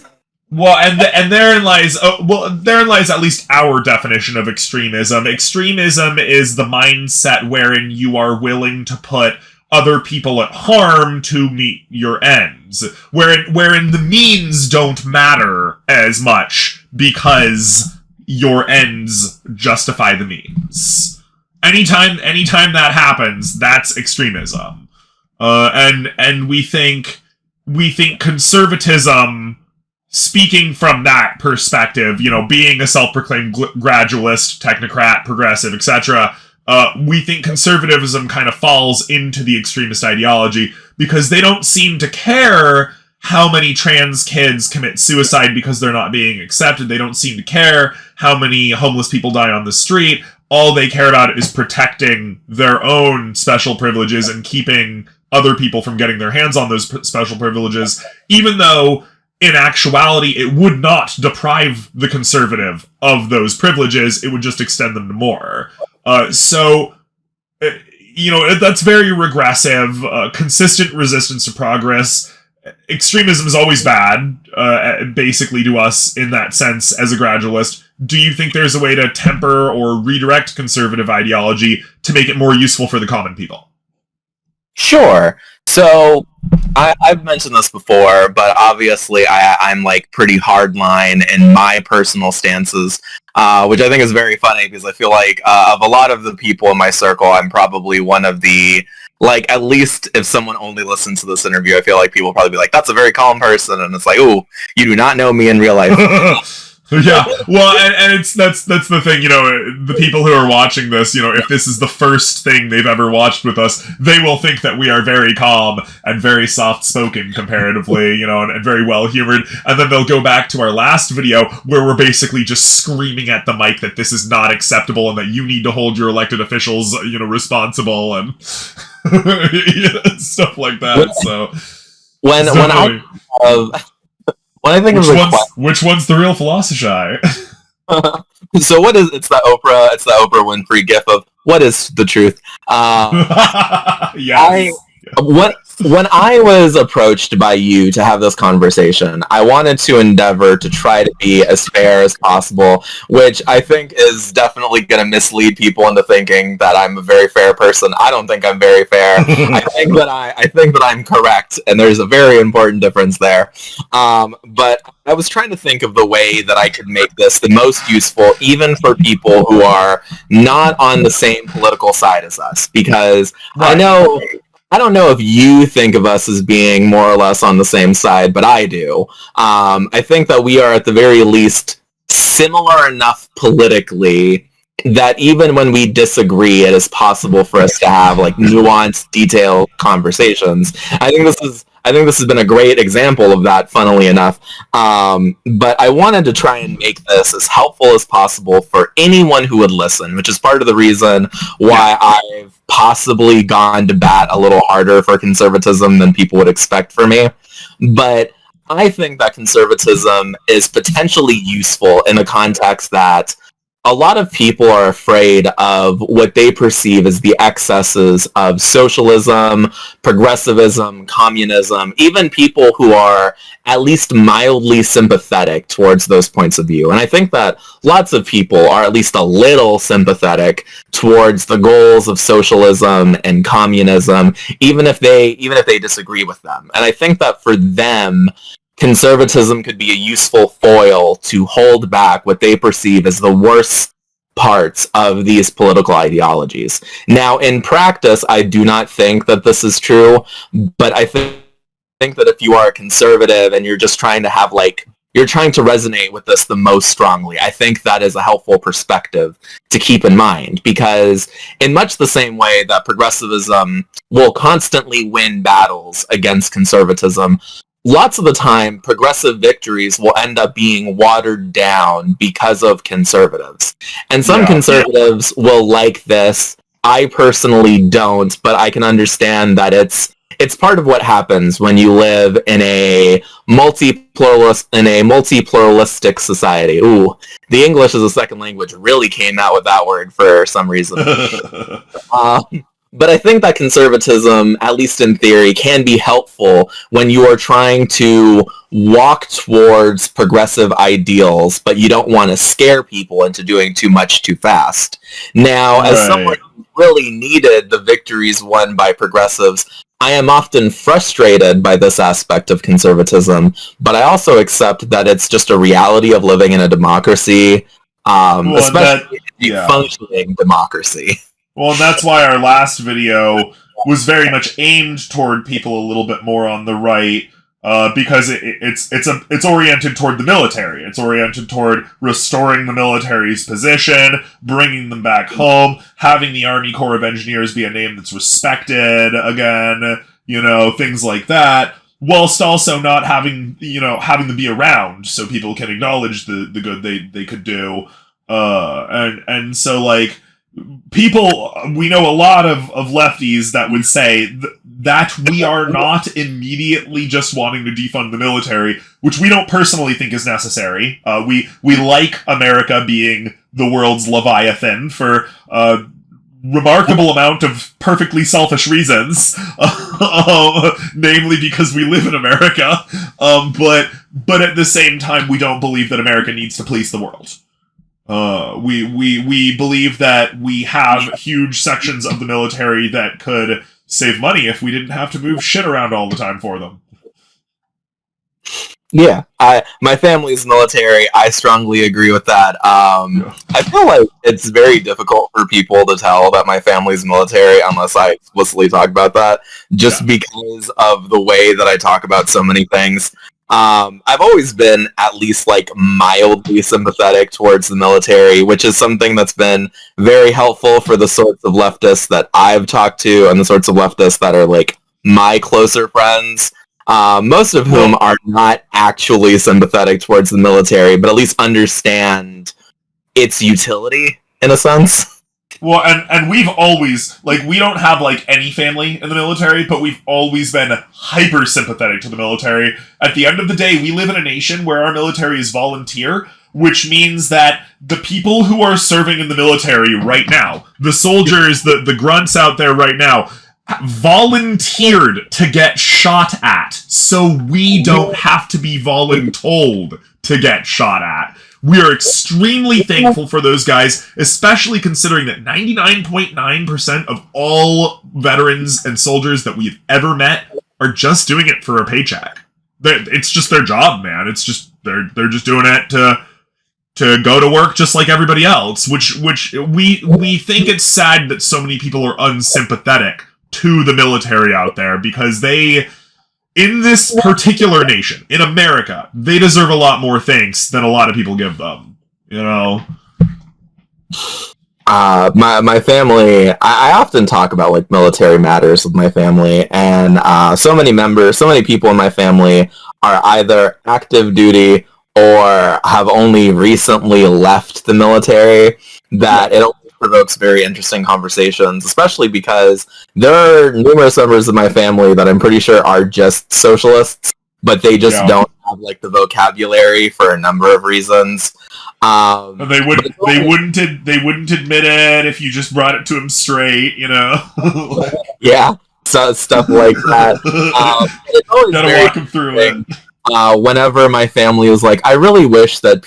Well, and therein lies at least our definition of extremism. Extremism is the mindset wherein you are willing to put other people at harm to meet your ends, wherein the means don't matter as much because your ends justify the means. Anytime that happens, that's extremism, and we think conservatism, speaking from that perspective, you know, being a self-proclaimed gradualist, technocrat, progressive, etc., we think conservatism kind of falls into the extremist ideology because they don't seem to care how many trans kids commit suicide because they're not being accepted. They don't seem to care how many homeless people die on the street. All they care about is protecting their own special privileges and keeping other people from getting their hands on those special privileges, even though, in actuality, it would not deprive the conservative of those privileges. It would just extend them to more. So, you know, that's very regressive. Consistent resistance to progress. Extremism is always bad, basically, to us in that sense as a gradualist. Do you think there's a way to temper or redirect conservative ideology to make it more useful for the common people? Sure. So, I've mentioned this before, but obviously I'm like pretty hardline in my personal stances, which I think is very funny because I feel like of a lot of the people in my circle, I'm probably one of the Like, at least if someone only listens to this interview, I feel like people will probably be like, that's a very calm person, and it's like, ooh, you do not know me in real life. Yeah, well, and that's the thing, the people who are watching this, if this is the first thing they've ever watched with us, they will think that we are very calm and very soft-spoken comparatively, and very well-humored, and then they'll go back to our last video where we're basically just screaming at the mic that this is not acceptable and that you need to hold your elected officials, responsible and stuff like that, so... When I think which one's the real philosophy? So what is it's that Oprah Winfrey gif of what is the truth? Yes. When I was approached by you to have this conversation, I wanted to endeavor to try to be as fair as possible, which I think is definitely going to mislead people into thinking that I'm a very fair person. I don't think I'm very fair. I think that I'm correct, and there's a very important difference there. But I was trying to think of the way that I could make this the most useful, even for people who are not on the same political side as us, because right. I don't know if you think of us as being more or less on the same side, but I do. I think that we are at the very least similar enough politically that even when we disagree, it is possible for us to have like nuanced, detailed conversations. I think this has been a great example of that, funnily enough. But I wanted to try and make this as helpful as possible for anyone who would listen, which is part of the reason why I've possibly gone to bat a little harder for conservatism than people would expect for me. But I think that conservatism is potentially useful in the context that a lot of people are afraid of what they perceive as the excesses of socialism, progressivism, communism, even people who are at least mildly sympathetic towards those points of view. And I think that lots of people are at least a little sympathetic towards the goals of socialism and communism, even if they disagree with them. And I think that for them, conservatism could be a useful foil to hold back what they perceive as the worst parts of these political ideologies. Now, in practice, I do not think that this is true, but I think that if you are a conservative and you're just trying to you're trying to resonate with this the most strongly, I think that is a helpful perspective to keep in mind, because in much the same way that progressivism will constantly win battles against conservatism, lots of the time, progressive victories will end up being watered down because of conservatives. And some conservatives will like this. I personally don't, but I can understand that it's part of what happens when you live in a multi-pluralistic society. Ooh, the English as a second language really came out with that word for some reason. But I think that conservatism, at least in theory, can be helpful when you are trying to walk towards progressive ideals, but you don't want to scare people into doing too much too fast. Now, as someone who really needed the victories won by progressives, I am often frustrated by this aspect of conservatism, but I also accept that it's just a reality of living in a democracy, especially a functioning democracy. Well, and that's why our last video was very much aimed toward people a little bit more on the right, because it's oriented toward the military. It's oriented toward restoring the military's position, bringing them back home, having the Army Corps of Engineers be a name that's respected again, things like that, whilst also not having them be around so people can acknowledge the good they could do, and so like. People, we know a lot of lefties that would say that we are not immediately just wanting to defund the military, which we don't personally think is necessary. We like America being the world's Leviathan for a remarkable amount of perfectly selfish reasons, namely because we live in America, but at the same time, we don't believe that America needs to police the world. We believe that we have huge sections of the military that could save money if we didn't have to move shit around all the time for them. Yeah, my family's military. I strongly agree with that. Yeah. I feel like it's very difficult for people to tell that my family's military unless I explicitly talk about that, just because of the way that I talk about so many things. I've always been at least like mildly sympathetic towards the military, which is something that's been very helpful for the sorts of leftists that I've talked to and the sorts of leftists that are like my closer friends. Most of whom are not actually sympathetic towards the military, but at least understand its utility, in a sense. Well, and we've always, like, we don't have, like, any family in the military, but we've always been hyper sympathetic to the military. At the end of the day, we live in a nation where our military is volunteer, which means that the people who are serving in the military right now, the soldiers, the grunts out there right now, volunteered to get shot at, so we don't have to be voluntold to get shot at. We are extremely thankful for those guys, especially considering that 99.9% of all veterans and soldiers that we've ever met are just doing it for a paycheck. It's just their job, man. It's just they're just doing it to go to work just like everybody else, which we think it's sad that so many people are unsympathetic to the military out there, because they, in this particular nation, in America, they deserve a lot more thanks than a lot of people give them, you know? My family, I often talk about like military matters with my family, and so many people in my family are either active duty or have only recently left the military that it provokes very interesting conversations, especially because there are numerous members of my family that I'm pretty sure are just socialists, but they just don't have like the vocabulary for a number of reasons. They wouldn't admit it if you just brought it to them straight, you know. Yeah, so stuff like that. Gotta walk them through it. Whenever my family was like, I really wish that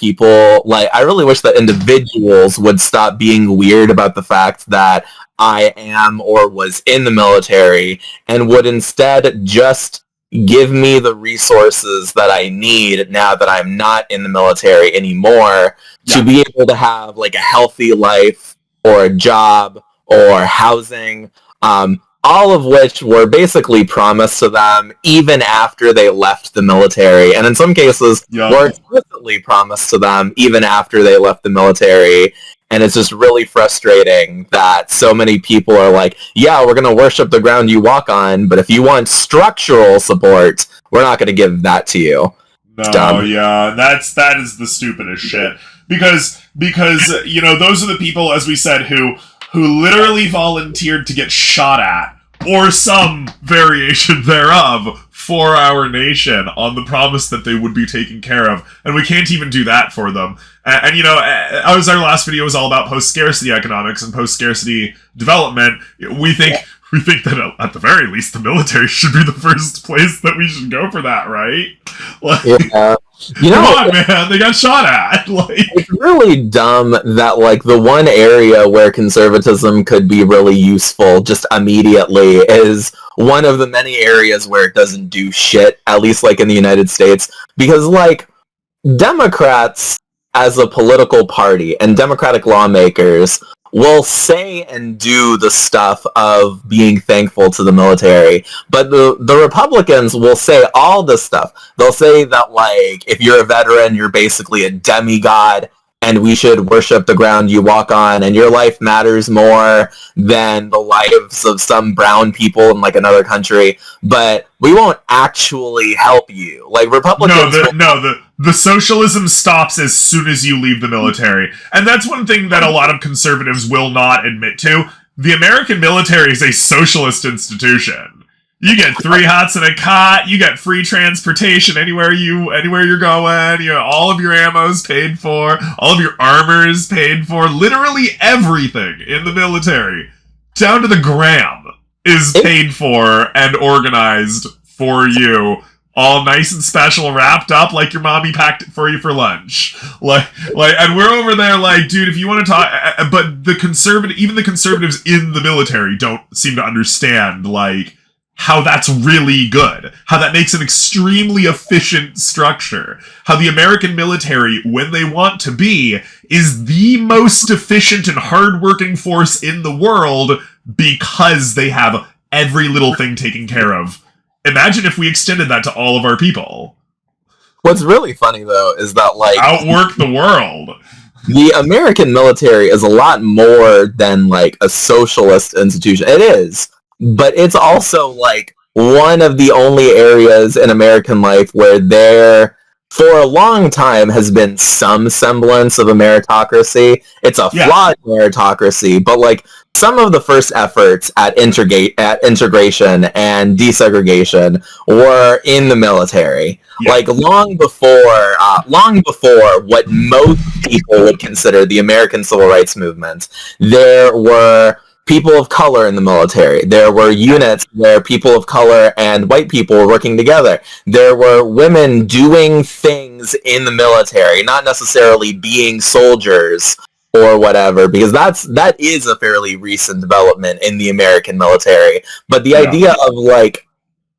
individuals would stop being weird about the fact that I am or was in the military and would instead just give me the resources that I need now that I'm not in the military anymore to be able to have like a healthy life or a job or housing. All of which were basically promised to them even after they left the military, and in some cases were explicitly promised to them even after they left the military. And it's just really frustrating that so many people are like, yeah, we're going to worship the ground you walk on, but if you want structural support, we're not going to give that to you. No, yeah, that is the stupidest shit. Because you know, those are the people, as we said, who literally volunteered to get shot at, or some variation thereof, for our nation on the promise that they would be taken care of. And we can't even do that for them. And you know, as our last video was all about post-scarcity economics and post-scarcity development, we think that at the very least the military should be the first place that we should go for that, right? Like, yeah. You know, come on, man, they got shot at. Like, it's really dumb that like the one area where conservatism could be really useful just immediately is one of the many areas where it doesn't do shit, at least like in the United States, because like Democrats as a political party and Democratic lawmakers will say and do the stuff of being thankful to the military, but the Republicans will say all this stuff. They'll say that, like, if you're a veteran, you're basically a demigod, and we should worship the ground you walk on, and your life matters more than the lives of some brown people in, like, another country, but we won't actually help you. Like, Republicans... The socialism stops as soon as you leave the military. And that's one thing that a lot of conservatives will not admit to. The American military is a socialist institution. You get 3 hots and a cot, you get free transportation anywhere you're going, you know, all of your ammo's paid for, all of your armor's paid for, literally everything in the military, down to the gram, is paid for and organized for you. All nice and special, wrapped up like your mommy packed it for you for lunch. Like, and we're over there like, dude, if you want to talk, but even the conservatives in the military don't seem to understand, like, how that's really good, how that makes an extremely efficient structure, how the American military, when they want to be, is the most efficient and hardworking force in the world because they have every little thing taken care of. Imagine if we extended that to all of our people. What's really funny, though, is that, like... outwork the world. The American military is a lot more than, like, a socialist institution. It is. But it's also, like, one of the only areas in American life where there, for a long time, has been some semblance of a meritocracy. It's a flawed meritocracy, but, like, some of the first efforts at integration and desegregation were in the military. Yeah. Like, long before what most people would consider the American Civil Rights Movement, there were people of color in the military. There were units where people of color and white people were working together. There were women doing things in the military, not necessarily being soldiers or whatever, because that is a fairly recent development in the American military. But the idea of, like,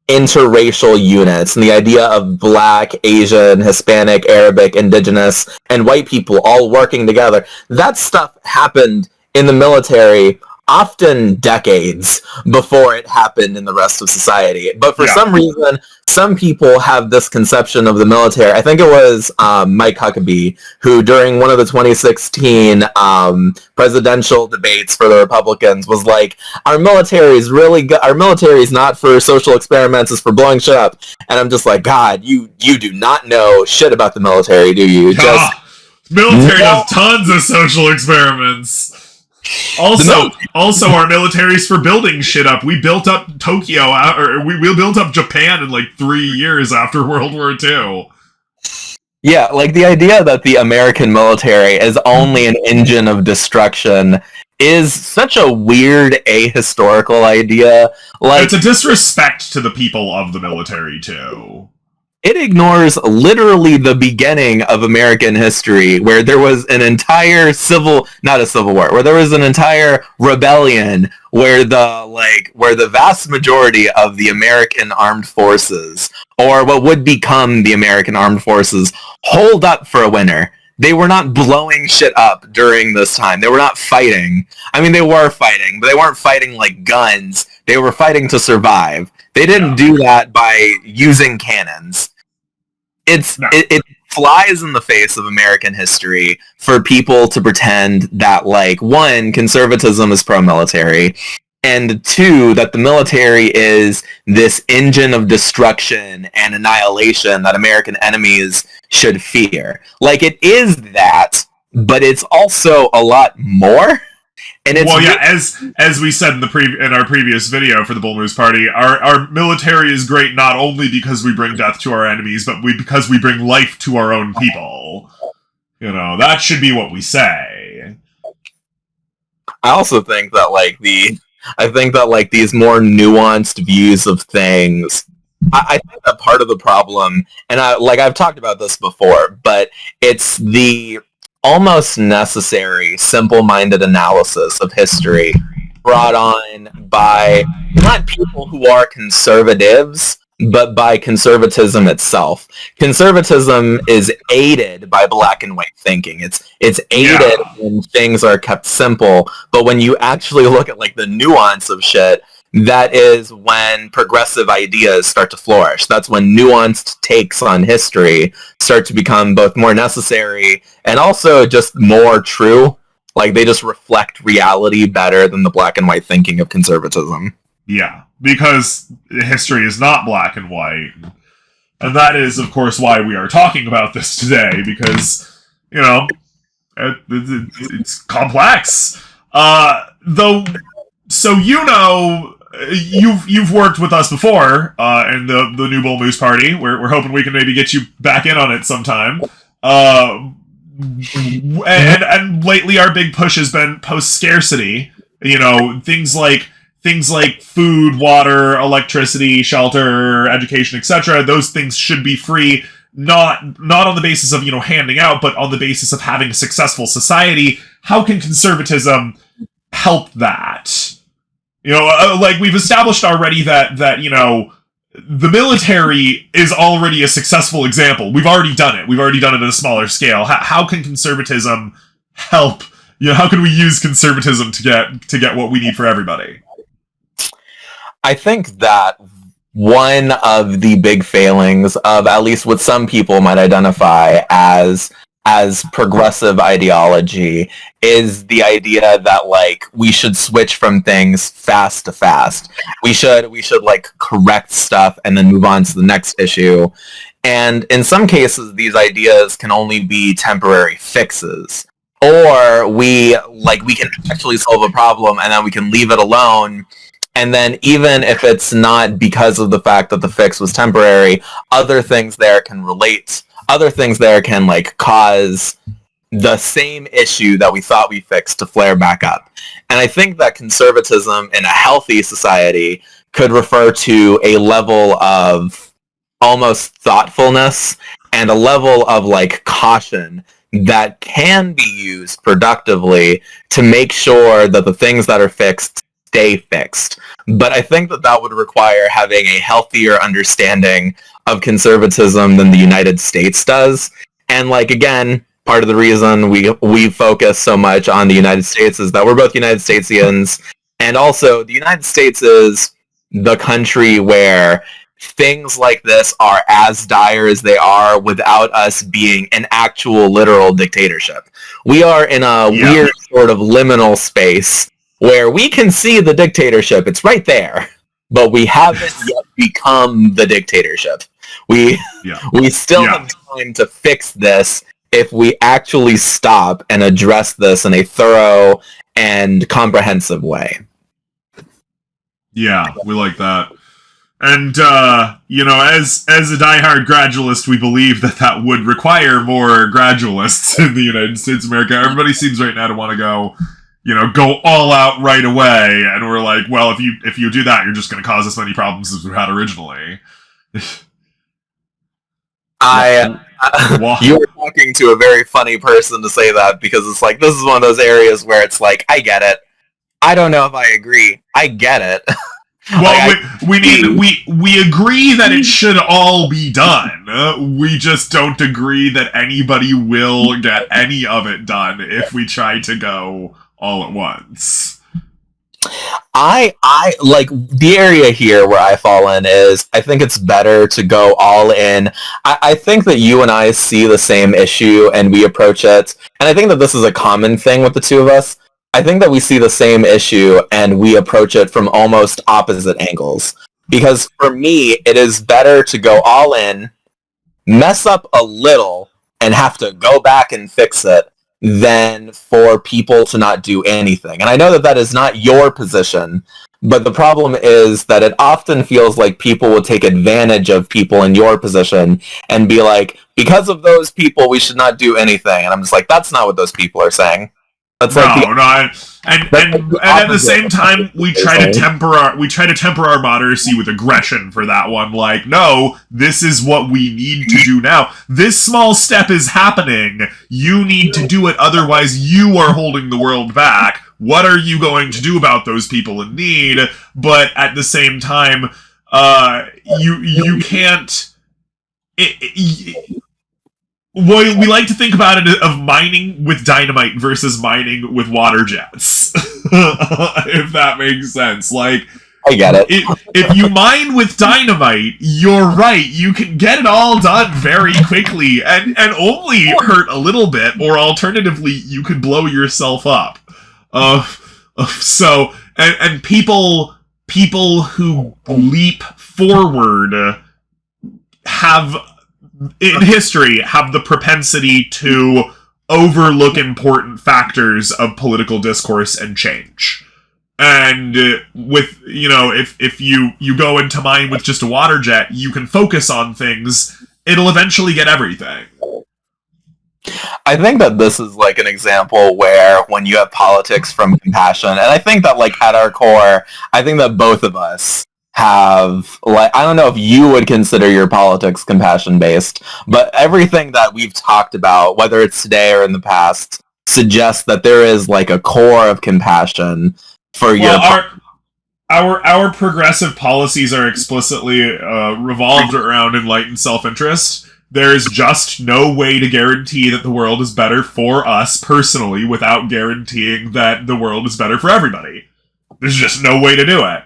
interracial units and the idea of Black, Asian, Hispanic, Arabic, Indigenous, and white people all working together, that stuff happened in the military often decades before it happened in the rest of society. But for some reason, some people have this conception of the military. I think it was Mike Huckabee, who during one of the 2016 presidential debates for the Republicans was like, our military is really good. Our military is not for social experiments, it's for blowing shit up. And I'm just like, God, you do not know shit about the military, do you? Military does tons of social experiments. Also, our military's for building shit up. We built up Tokyo, or we built up Japan in like 3 years after World War II. Yeah, like the idea that the American military is only an engine of destruction is such a weird ahistorical idea. Like, it's a disrespect to the people of the military too. It ignores literally the beginning of American history, where there was an entire where there was an entire rebellion where the vast majority of the American armed forces, or what would become the American armed forces, holed up for a winter. They were not blowing shit up during this time. They were not fighting. I mean, they were fighting, but they weren't fighting like guns. They were fighting to survive. They didn't do that by using cannons. It flies in the face of American history for people to pretend that, like, one, conservatism is pro-military, and two, that the military is this engine of destruction and annihilation that American enemies should fear. Like, it is that, but it's also a lot more. And it's as we said in our previous video for the Bull Moose Party, our military is great not only because we bring death to our enemies, but because we bring life to our own people. You know, that should be what we say. I also think that these more nuanced views of things, I think that part of the problem, and I've talked about this before, but it's the almost necessary, simple-minded analysis of history brought on by not people who are conservatives, but by conservatism itself. Conservatism is aided by black and white thinking. It's aided when things are kept simple, but when you actually look at, like, the nuance of shit, that is when progressive ideas start to flourish. That's when nuanced takes on history start to become both more necessary and also just more true. Like, they just reflect reality better than the black and white thinking of conservatism. Yeah, because history is not black and white. And that is, of course, why we are talking about this today, because, you know, it's complex. You've worked with us before in the New Bull Moose Party. We're hoping we can maybe get you back in on it sometime. And lately our big push has been post-scarcity. You know, things like food, water, electricity, shelter, education, etc. Those things should be free, not on the basis of, you know, handing out, but on the basis of having a successful society. How can conservatism help that? Like we've established already that the military is already a successful example. We've already done it. We've already done it at a smaller scale. How can conservatism help? How can we use conservatism to get what we need for everybody? I think that one of the big failings of at least what some people might identify as progressive ideology is the idea that like we should switch from things fast to fast. We should like correct stuff and then move on to the next issue. And in some cases these ideas can only be temporary fixes. Or we can actually solve a problem and then we can leave it alone. And then even if it's not because of the fact that the fix was temporary, other things there can relate. Other things there can like cause the same issue that we thought we fixed to flare back up. And I think that conservatism in a healthy society could refer to a level of almost thoughtfulness and a level of like caution that can be used productively to make sure that the things that are fixed stay fixed. But I think that would require having a healthier understanding of conservatism than the United States does. And like, again, part of the reason we focus so much on the United States is that we're both United Statesians. And also the United States is the country where things like this are as dire as they are without us being an actual literal dictatorship. We are in a weird sort of liminal space where we can see the dictatorship. It's right there, but we haven't yet become the dictatorship. We still have time to fix this if we actually stop and address this in a thorough and comprehensive way. Yeah, we like that. And, as a diehard gradualist, we believe that would require more gradualists in the United States of America. Everybody seems right now to want to go all out right away. And we're like, well, if you do that, you're just going to cause as many problems as we had originally. You were talking to a very funny person to say that, because it's like, this is one of those areas where it's like, I get it. I don't know if I agree. I get it. Well, we agree that it should all be done. We just don't agree that anybody will get any of it done if we try to go all at once. I like the area here where I fall in is I think it's better to go all in. I think that you and I see the same issue and we approach it, and I think that this is a common thing with the two of us. I think that we see the same issue and we approach it from almost opposite angles. Because for me, it is better to go all in, mess up a little, and have to go back and fix it than for people to not do anything. And I know that is not your position, but the problem is that it often feels like people will take advantage of people in your position and be like, because of those people, we should not do anything. And I'm just like, that's not what those people are saying. That's and at the same time, we try to temper our moderacy with aggression for that one. Like, no, this is what we need to do now. This small step is happening. You need to do it, otherwise you are holding the world back. What are you going to do about those people in need? But at the same time, you can't. Well, we like to think about it of mining with dynamite versus mining with water jets. If that makes sense. Like, I get it. If you mine with dynamite, you're right. You can get it all done very quickly and only hurt a little bit, or alternatively, you could blow yourself up. So people who leap forward in history have the propensity to overlook important factors of political discourse and change. And with, if you go into mine with just a water jet, you can focus on things. It'll eventually get everything. I think that this is like an example where when you have politics from compassion, and I think that like at our core, I think that both of us have, like, I don't know if you would consider your politics compassion based, but everything that we've talked about, whether it's today or in the past, suggests that there is like a core of compassion for your our progressive policies are explicitly revolved around enlightened self-interest. There's just no way to guarantee that the world is better for us personally without guaranteeing that the world is better for everybody. There's just no way to do it.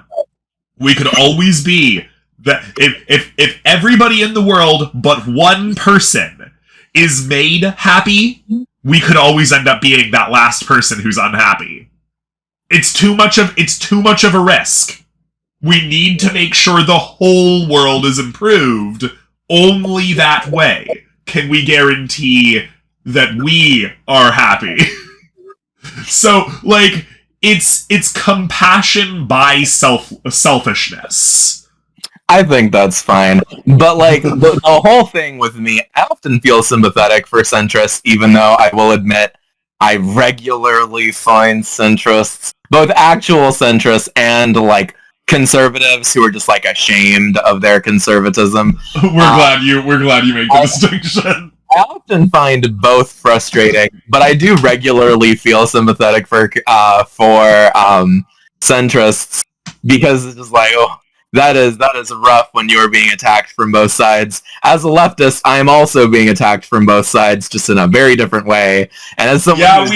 We could always be that if everybody in the world but one person is made happy, we could always end up being that last person who's unhappy. It's too much of a risk. We need to make sure the whole world is improved. Only that way can we guarantee that we are happy. So, like, it's compassion by selfishness. I think that's fine. But, like, the whole thing with me, I often feel sympathetic for centrists, even though I will admit I regularly find centrists, both actual centrists and, like, conservatives who are just, like, ashamed of their conservatism. We're glad you make the distinction. I often find both frustrating, but I do regularly feel sympathetic for centrists, because it's just like, oh, that is rough when you're being attacked from both sides. As a leftist, I am also being attacked from both sides, just in a very different way. And as someone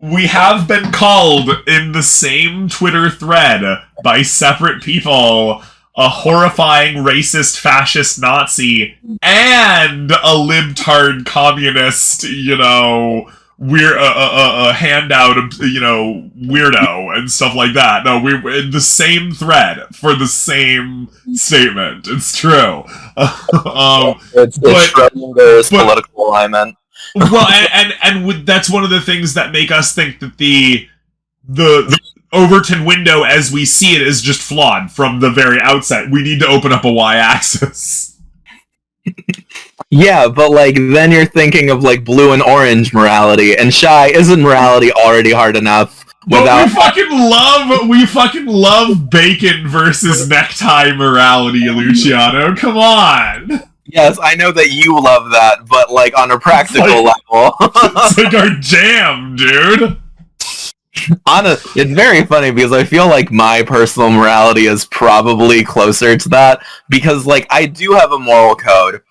we have been called in the same Twitter thread by separate people a horrifying racist, fascist Nazi and a libtard communist, we're a handout, weirdo and stuff like that. No, we're in the same thread for the same statement. It's true. It's Schrodinger's political alignment. Well, and that's one of the things that make us think that the Overton window as we see it is just flawed from the very outset. We need to open up a y-axis. Yeah, but, like, then you're thinking of, like, blue and orange morality, and Shy, isn't morality already hard enough without... We fucking love bacon versus necktie morality, Luciano. Come on! Yes, I know that you love that, but, like, on a practical level... It's like our jam, dude! It's very funny, because I feel like my personal morality is probably closer to that, because, like, I do have a moral code,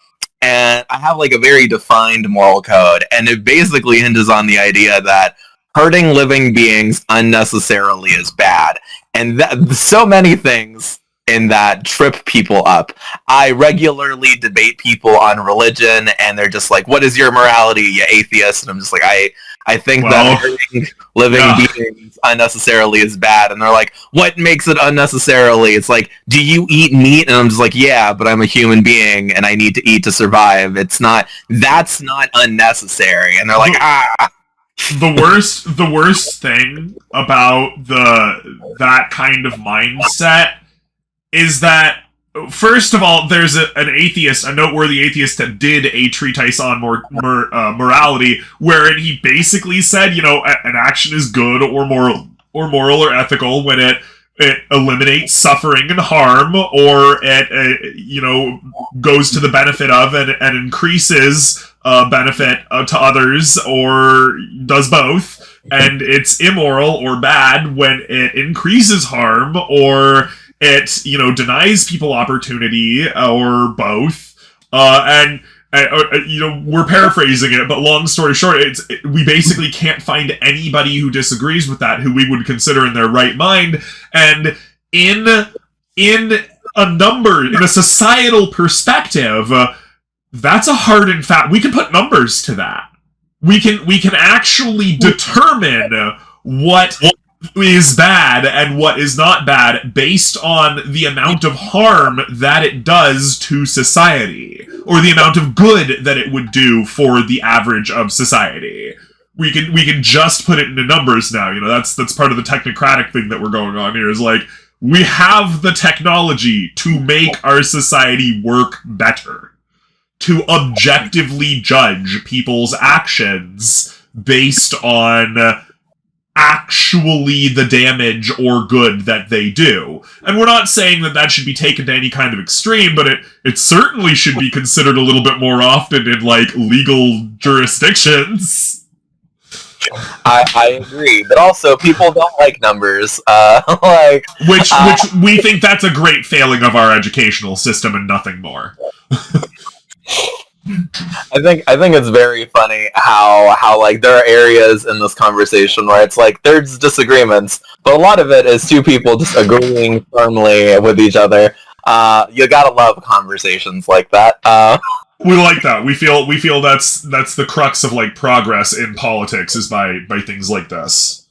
and I have, like, a very defined moral code, and it basically hinges on the idea that hurting living beings unnecessarily is bad, and so many things in that trip people up. I regularly debate people on religion, and they're just like, what is your morality, you atheist? And I'm just like, I think that hurting living beings unnecessarily is bad. And they're like, what makes it unnecessarily? It's like, do you eat meat? And I'm just like, yeah, but I'm a human being, and I need to eat to survive. That's not unnecessary. And they're like, The worst thing about that kind of mindset is that, first of all, there's a noteworthy atheist that did a treatise on morality, wherein he basically said, an action is good or moral or ethical when it eliminates suffering and harm, or it goes to the benefit of and increases benefit to others, or does both. And it's immoral or bad when it increases harm, or it, denies people opportunity, or both. We're paraphrasing it, but long story short, we basically can't find anybody who disagrees with that, who we would consider in their right mind. And in a societal perspective, that's a hard and fast. We can put numbers to that. We can actually determine what is bad and what is not bad based on the amount of harm that it does to society, or the amount of good that it would do for the average of society. We can just put it into numbers now. That's part of the technocratic thing that we're going on here, is like, we have the technology to make our society work better, to objectively judge people's actions based on actually the damage or good that they do. And we're not saying that should be taken to any kind of extreme, but it certainly should be considered a little bit more often in, like, legal jurisdictions. I agree, but also people don't like numbers. Which we think that's a great failing of our educational system and nothing more. I think it's very funny how like there are areas in this conversation where it's like there's disagreements, but a lot of it is two people just agreeing firmly with each other. You gotta love conversations like that. We like that. We feel that's the crux of like progress in politics is by things like this.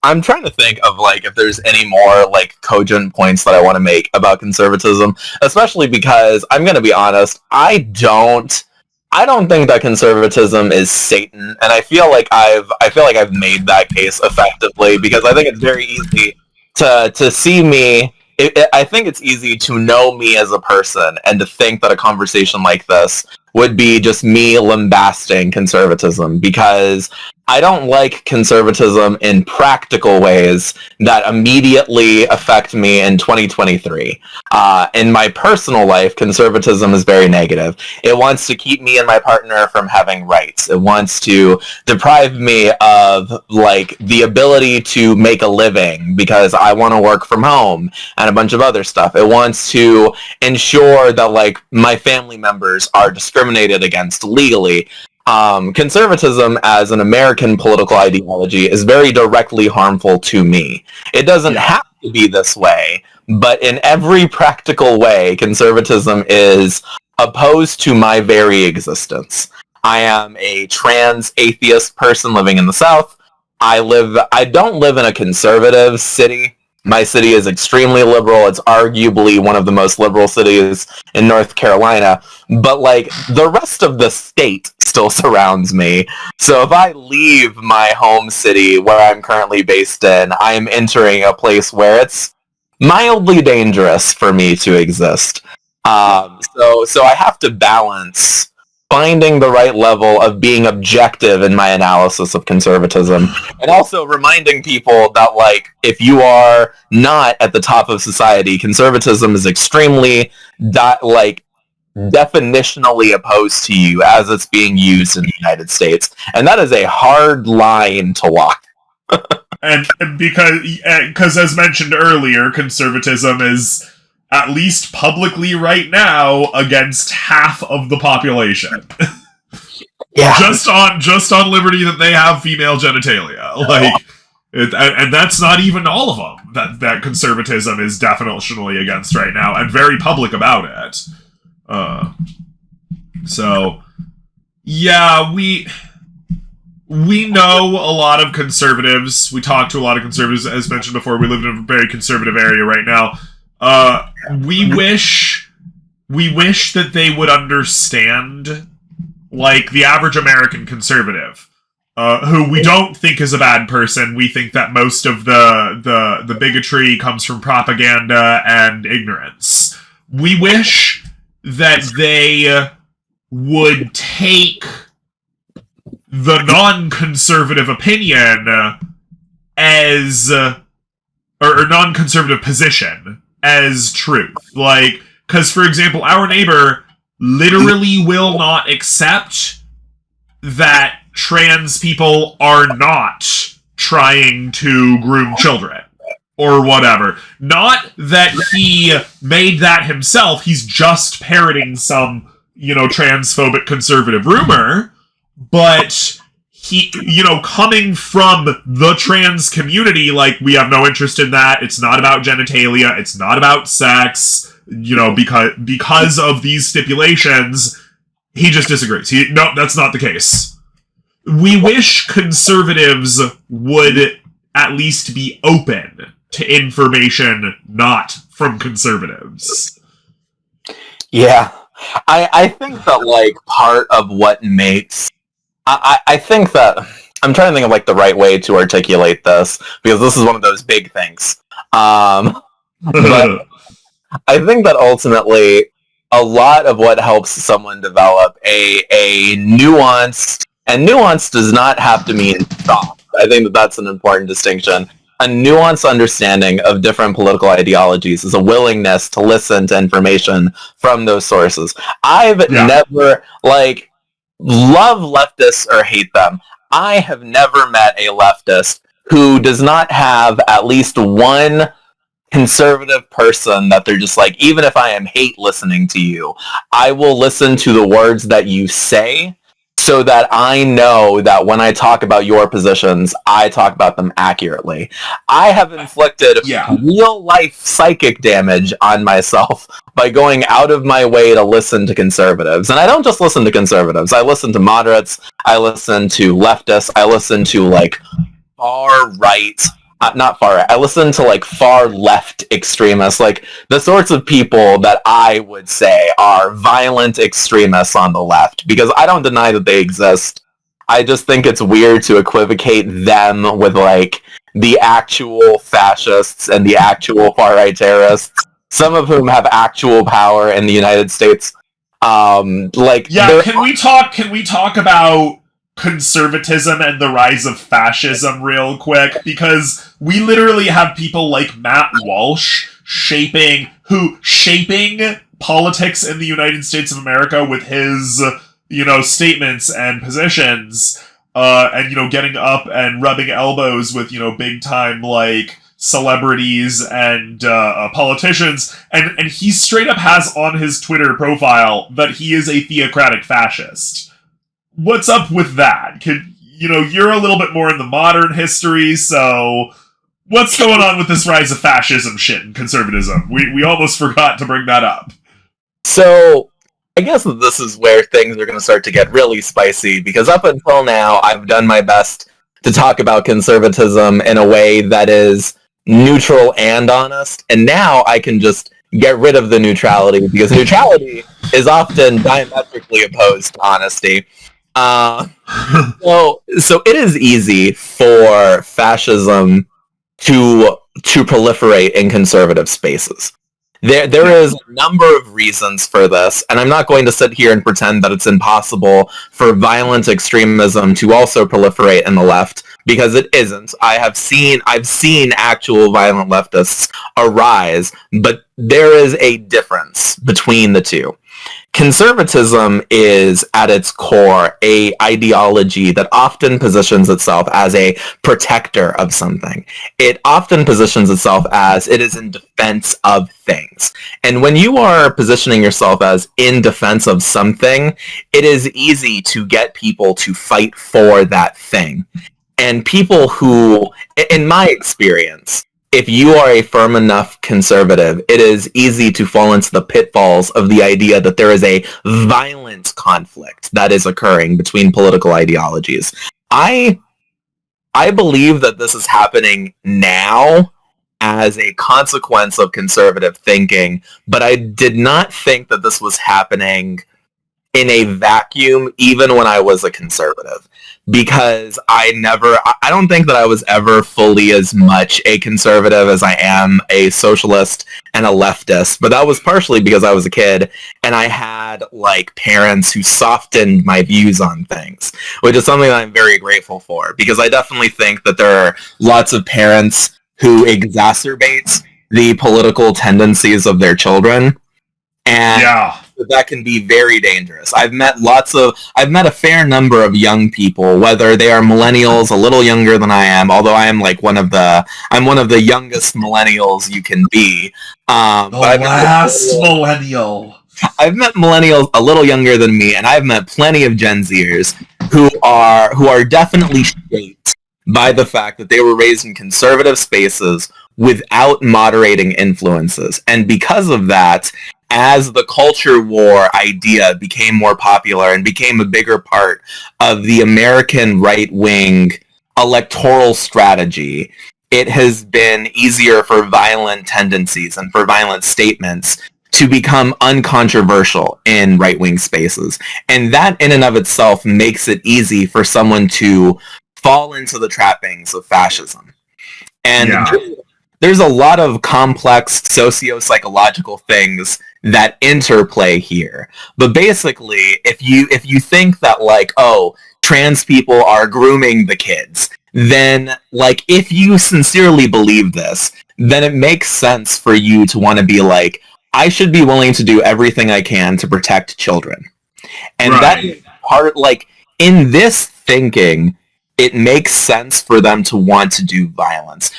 I'm trying to think of like if there's any more like cogent points that I want to make about conservatism, especially because I'm going to be honest, I don't think that conservatism is Satan, and I feel like I've made that case effectively because I think it's very easy to see me. I think it's easy to know me as a person and to think that a conversation like this would be just me lambasting conservatism because I don't like conservatism in practical ways that immediately affect me in 2023. In my personal life, conservatism is very negative. It wants to keep me and my partner from having rights. It wants to deprive me of like the ability to make a living because I want to work from home and a bunch of other stuff. It wants to ensure that like my family members are discriminated against legally. Conservatism as an American political ideology is very directly harmful to me. It doesn't have to be this way, but in every practical way, conservatism is opposed to my very existence. I am a trans atheist person living in the South. I don't live in a conservative city. My city is extremely liberal. It's arguably one of the most liberal cities in North Carolina. But, like, the rest of the state still surrounds me. So if I leave my home city, where I'm currently based in, I am entering a place where it's mildly dangerous for me to exist. So I have to balance finding the right level of being objective in my analysis of conservatism, and also reminding people that, like, if you are not at the top of society, conservatism is extremely, definitionally opposed to you as it's being used in the United States. And that is a hard line to walk. and because, as mentioned earlier, conservatism is at least publicly right now against half of the population. Yeah. just on liberty that they have female genitalia. And that's not even all of them that conservatism is definitionally against right now and very public about it. So yeah, we know a lot of conservatives. We talk to a lot of conservatives. As mentioned before, we live in a very conservative area right now. We wish that they would understand, like, the average American conservative, who we don't think is a bad person. We think that most of the bigotry comes from propaganda and ignorance. We wish that they would take the non-conservative opinion as, or non-conservative position as truth. Like, because, for example, our neighbor literally will not accept that trans people are not trying to groom children or whatever. Not that he made that himself, he's just parroting some, transphobic conservative rumor, but he, coming from the trans community, like, we have no interest in that. It's not about genitalia. It's not about sex. Because of these stipulations, he just disagrees. No, that's not the case. We wish conservatives would at least be open to information not from conservatives. Yeah. I think that, like, part of what makes... I think that... I'm trying to think of, like, the right way to articulate this, because this is one of those big things. But I think that ultimately, a lot of what helps someone develop a nuanced... And nuance does not have to mean soft. I think that that's an important distinction. A nuanced understanding of different political ideologies is a willingness to listen to information from those sources. I've never, love leftists or hate them. I have never met a leftist who does not have at least one conservative person that they're just like, even if I am hate listening to you, I will listen to the words that you say so that I know that when I talk about your positions, I talk about them accurately. I have inflicted real life psychic damage on myself by going out of my way to listen to conservatives. And I don't just listen to conservatives. I listen to moderates. I listen to leftists. I listen to like far right, not far right. I listen to like far left extremists, like the sorts of people that I would say are violent extremists on the left, because I don't deny that they exist. I just think it's weird to equivocate them with like the actual fascists and the actual far right terrorists, some of whom have actual power in the United States. Can we talk about conservatism and the rise of fascism real quick? Because we literally have people like Matt Walsh shaping politics in the United States of America with his, statements and positions, and, getting up and rubbing elbows with, big time, like, celebrities and politicians, and he straight up has on his Twitter profile that he is a theocratic fascist. What's up with that? You're a little bit more in the modern history, so what's going on with this rise of fascism shit and conservatism? We almost forgot to bring that up. So, I guess this is where things are going to start to get really spicy, because up until now, I've done my best to talk about conservatism in a way that is neutral and honest, and now I can just get rid of the neutrality, because neutrality is often diametrically opposed to honesty. So it is easy for fascism to proliferate in conservative spaces. There is a number of reasons for this, and I'm not going to sit here and pretend that it's impossible for violent extremism to also proliferate in the left, because it isn't. I've seen actual violent leftists arise, but there is a difference between the two. Conservatism is, at its core, a ideology that often positions itself as a protector of something. It often positions itself as it is in defense of things. And when you are positioning yourself as in defense of something, it is easy to get people to fight for that thing. And people who, in my experience, if you are a firm enough conservative, it is easy to fall into the pitfalls of the idea that there is a violent conflict that is occurring between political ideologies. I believe that this is happening now as a consequence of conservative thinking, but I did not think that this was happening in a vacuum even when I was a conservative, because I don't think that I was ever fully as much a conservative as I am a socialist and a leftist, but that was partially because I was a kid and I had like parents who softened my views on things, which is something that I'm very grateful for, because I definitely think that there are lots of parents who exacerbate the political tendencies of their children, and that can be very dangerous. I've met a fair number of young people, whether they are millennials, a little younger than I am, although I am like one of the youngest millennials you can be. Millennial. I've met millennials a little younger than me, and I've met plenty of Gen Zers who are definitely shaped by the fact that they were raised in conservative spaces without moderating influences. And because of that, as the culture war idea became more popular and became a bigger part of the American right-wing electoral strategy, it has been easier for violent tendencies and for violent statements to become uncontroversial in right-wing spaces. And that in and of itself makes it easy for someone to fall into the trappings of fascism. And there's a lot of complex socio-psychological things that interplay here. But basically, if you think that like, oh, trans people are grooming the kids, then like if you sincerely believe this, then it makes sense for you to want to be like, I should be willing to do everything I can to protect children. And that is part, like, in this thinking, it makes sense for them to want to do violence.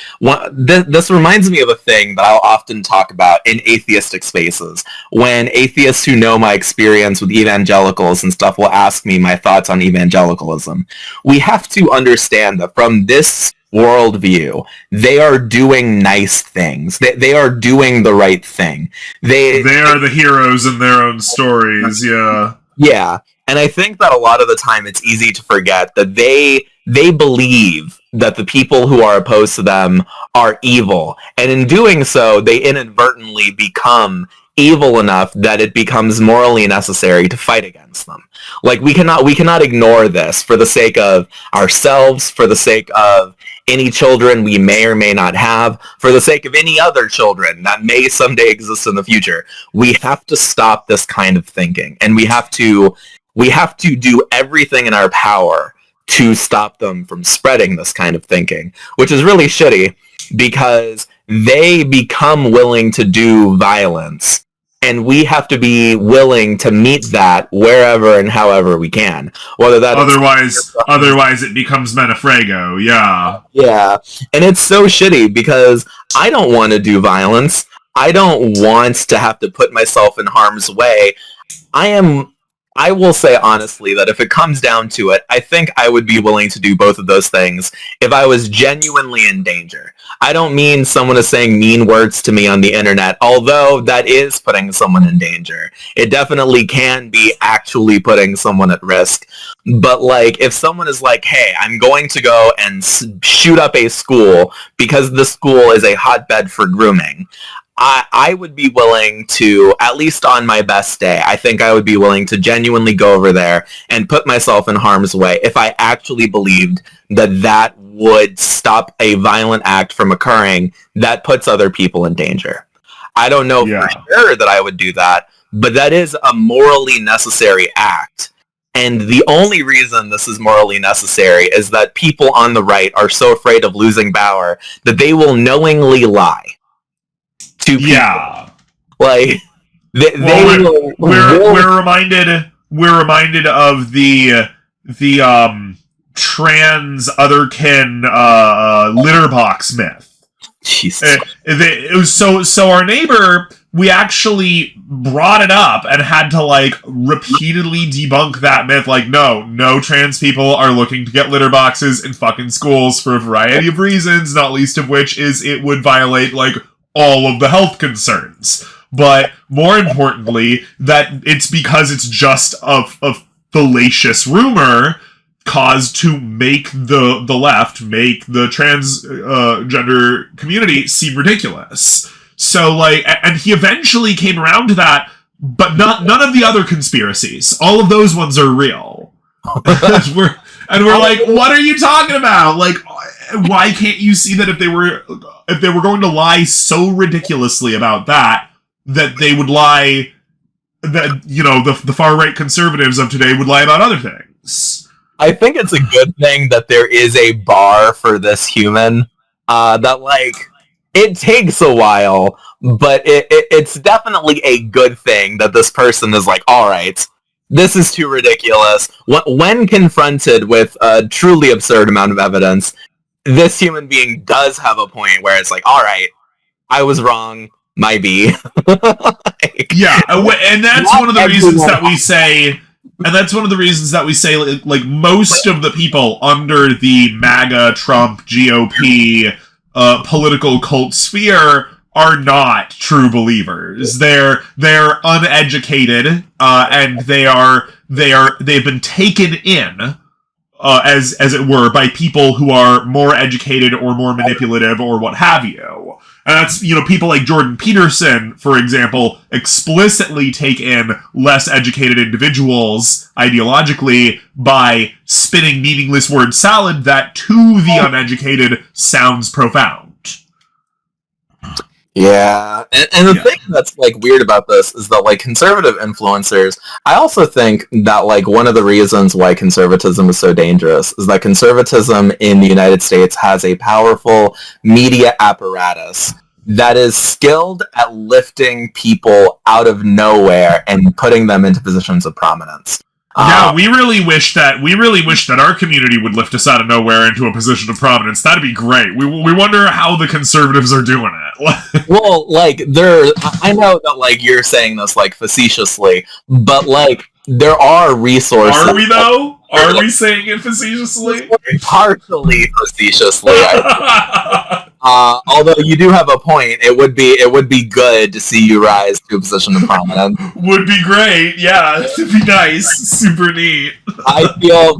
This reminds me of a thing that I'll often talk about in atheistic spaces. When atheists who know my experience with evangelicals and stuff will ask me my thoughts on evangelicalism, we have to understand that from this worldview, they are doing nice things. They are doing the right thing. They are the heroes in their own stories, yeah. Yeah, and I think that a lot of the time it's easy to forget that they believe that the people who are opposed to them are evil, and in doing so, they inadvertently become evil enough that it becomes morally necessary to fight against them. Like, we cannot ignore this for the sake of ourselves, for the sake of any children we may or may not have, for the sake of any other children that may someday exist in the future. We have to stop this kind of thinking, and we have to do everything in our power to stop them from spreading this kind of thinking, which is really shitty because they become willing to do violence, and we have to be willing to meet that wherever and however we can. Whether that otherwise it becomes Menefrego, yeah. Yeah, and it's so shitty because I don't want to do violence. I don't want to have to put myself in harm's way. I will say honestly that if it comes down to it, I think I would be willing to do both of those things if I was genuinely in danger. I don't mean someone is saying mean words to me on the internet, although that is putting someone in danger. It definitely can be actually putting someone at risk. But like, if someone is like, hey, I'm going to go and shoot up a school because the school is a hotbed for grooming, I would be willing to, at least on my best day, I think I would be willing to genuinely go over there and put myself in harm's way if I actually believed that would stop a violent act from occurring that puts other people in danger. I don't know for sure that I would do that, but that is a morally necessary act. And the only reason this is morally necessary is that people on the right are so afraid of losing power that they will knowingly lie. Yeah, like we're reminded of the trans otherkin litter box myth. Jesus. It was so our neighbor, we actually brought it up and had to like repeatedly debunk that myth. Like, no trans people are looking to get litter boxes in fucking schools for a variety of reasons, not least of which is it would violate like all of the health concerns. But more importantly, that it's because it's just a fallacious rumor caused to make the left, make the transgender community seem ridiculous. So, like, and he eventually came around to that, but none of the other conspiracies. All of those ones are real. and we're like, what are you talking about? Like, why can't you see that if they were going to lie so ridiculously about that they would lie, that, you know, the far-right conservatives of today would lie about other things? I think it's a good thing that there is a bar for this human, that, like, it takes a while, but it's definitely a good thing that this person is like, alright, this is too ridiculous. When confronted with a truly absurd amount of evidence, this human being does have a point where it's like, alright, I was wrong, my B. Yeah, and that's one of the reasons that we say... And that's one of the reasons that we say, like most of the people under the MAGA, Trump, GOP, political cult sphere are not true believers. They're uneducated, and they've been taken in, as it were, by people who are more educated or more manipulative or what have you. And that's, you know, people like Jordan Peterson, for example, explicitly take in less educated individuals ideologically by spinning meaningless word salad that to the uneducated sounds profound. Yeah, and the thing that's, like, weird about this is that, like, conservative influencers, I also think that, like, one of the reasons why conservatism is so dangerous is that conservatism in the United States has a powerful media apparatus that is skilled at lifting people out of nowhere and putting them into positions of prominence. Yeah, we really wish that our community would lift us out of nowhere into a position of prominence. That'd be great. We wonder how the conservatives are doing it. Well, like, I know that, like, you're saying this, like, facetiously, but, like, there are resources. Are we, though? Are we saying it facetiously? Partially facetiously. Although you do have a point, it would be good to see you rise to a position of prominence. Would be great, yeah. It'd be nice, super neat.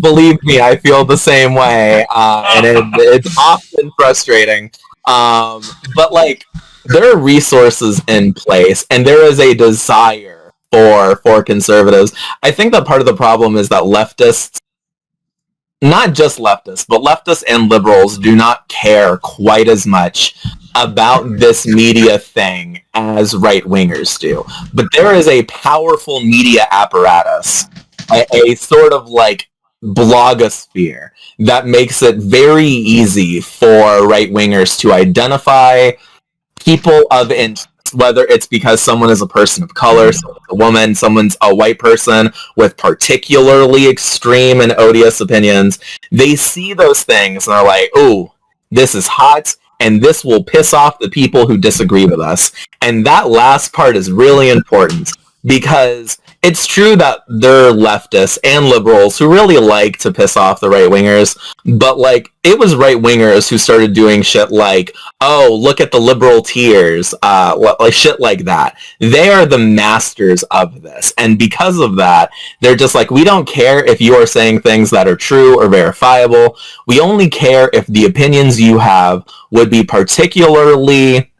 Believe me, I feel the same way, and it's often frustrating. But like, there are resources in place, and there is a desire for conservatives. I think that part of the problem is that leftists, not just leftists, but leftists and liberals do not care quite as much about this media thing as right-wingers do. But there is a powerful media apparatus, a sort of like blogosphere, that makes it very easy for right-wingers to identify people of interest, whether it's because someone is a person of color, someone's a woman, someone's a white person with particularly extreme and odious opinions. They see those things and are like, "Ooh, this is hot, and this will piss off the people who disagree with us." And that last part is really important, because it's true that there are leftists and liberals who really like to piss off the right-wingers, but, like, it was right-wingers who started doing shit like, "Oh, look at the liberal tears," like shit like that. They are the masters of this, and because of that, they're just like, "We don't care if you are saying things that are true or verifiable. We only care if the opinions you have would be particularly,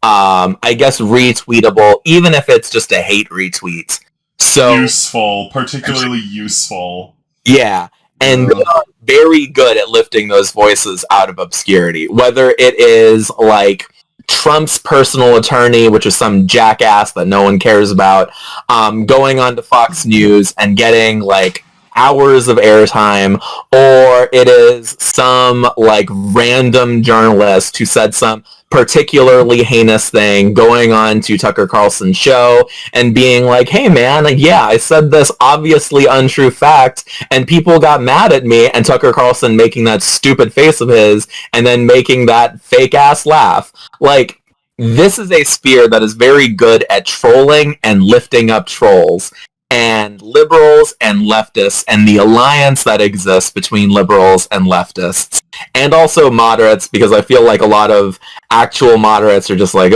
I guess, retweetable, even if it's just a hate retweet." So useful, particularly useful. Yeah, and they are very good at lifting those voices out of obscurity. Whether it is like Trump's personal attorney, which is some jackass that no one cares about, going on to Fox News and getting like hours of airtime, or it is some like random journalist who said some particularly heinous thing going on to Tucker Carlson's show and being like, "Hey man, yeah, I said this obviously untrue fact and people got mad at me," and Tucker Carlson making that stupid face of his and then making that fake ass laugh. Like, this is a sphere that is very good at trolling and lifting up trolls. And liberals and leftists, and the alliance that exists between liberals and leftists, and also moderates, because I feel like a lot of actual moderates are just like,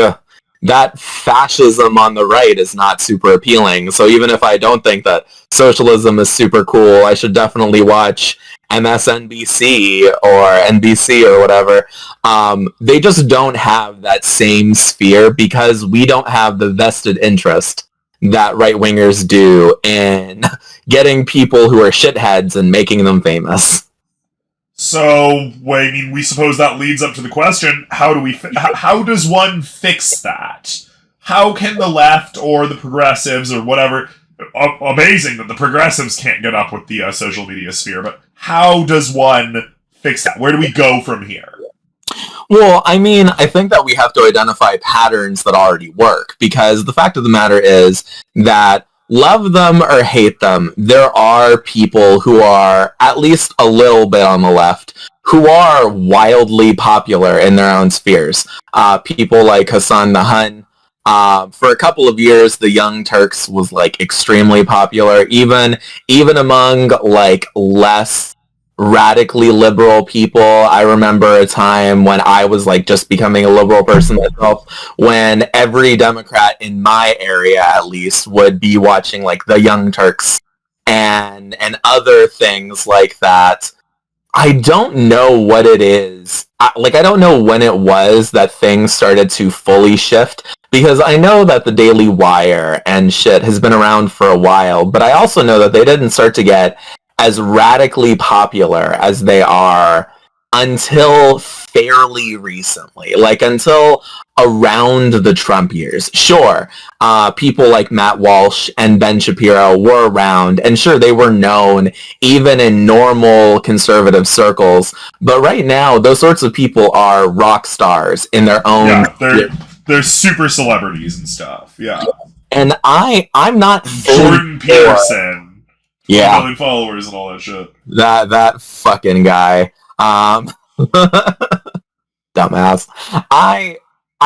that fascism on the right is not super appealing, so even if I don't think that socialism is super cool, I should definitely watch MSNBC or NBC or whatever. They just don't have that same sphere, because we don't have the vested interest that right-wingers do in getting people who are shitheads and making them famous. So, I mean, we suppose that leads up to the question, how does one fix that? How can the left or the progressives or whatever, amazing that the progressives can't get up with the social media sphere, but how does one fix that? Where do we go from here? Well, I mean, I think that we have to identify patterns that already work, because the fact of the matter is that, love them or hate them, there are people who are at least a little bit on the left who are wildly popular in their own spheres. People like Hassan the Hun. For a couple of years, the Young Turks was like extremely popular, even among like less radically liberal people. I remember a time when I was like just becoming a liberal person myself, when every Democrat in my area at least would be watching like the Young Turks and other things like that. I don't know what it is. I don't know when it was that things started to fully shift, because I know that the Daily Wire and shit has been around for a while, but I also know that they didn't start to get as radically popular as they are until fairly recently, like until around the Trump years. Sure, people like Matt Walsh and Ben Shapiro were around, and sure, they were known even in normal conservative circles, but right now, those sorts of people are rock stars in their own... Yeah, they're super celebrities and stuff, yeah. And I'm not... Jordan Peterson... Yeah. 2 million followers and all that shit. That fucking guy. Dumbass. I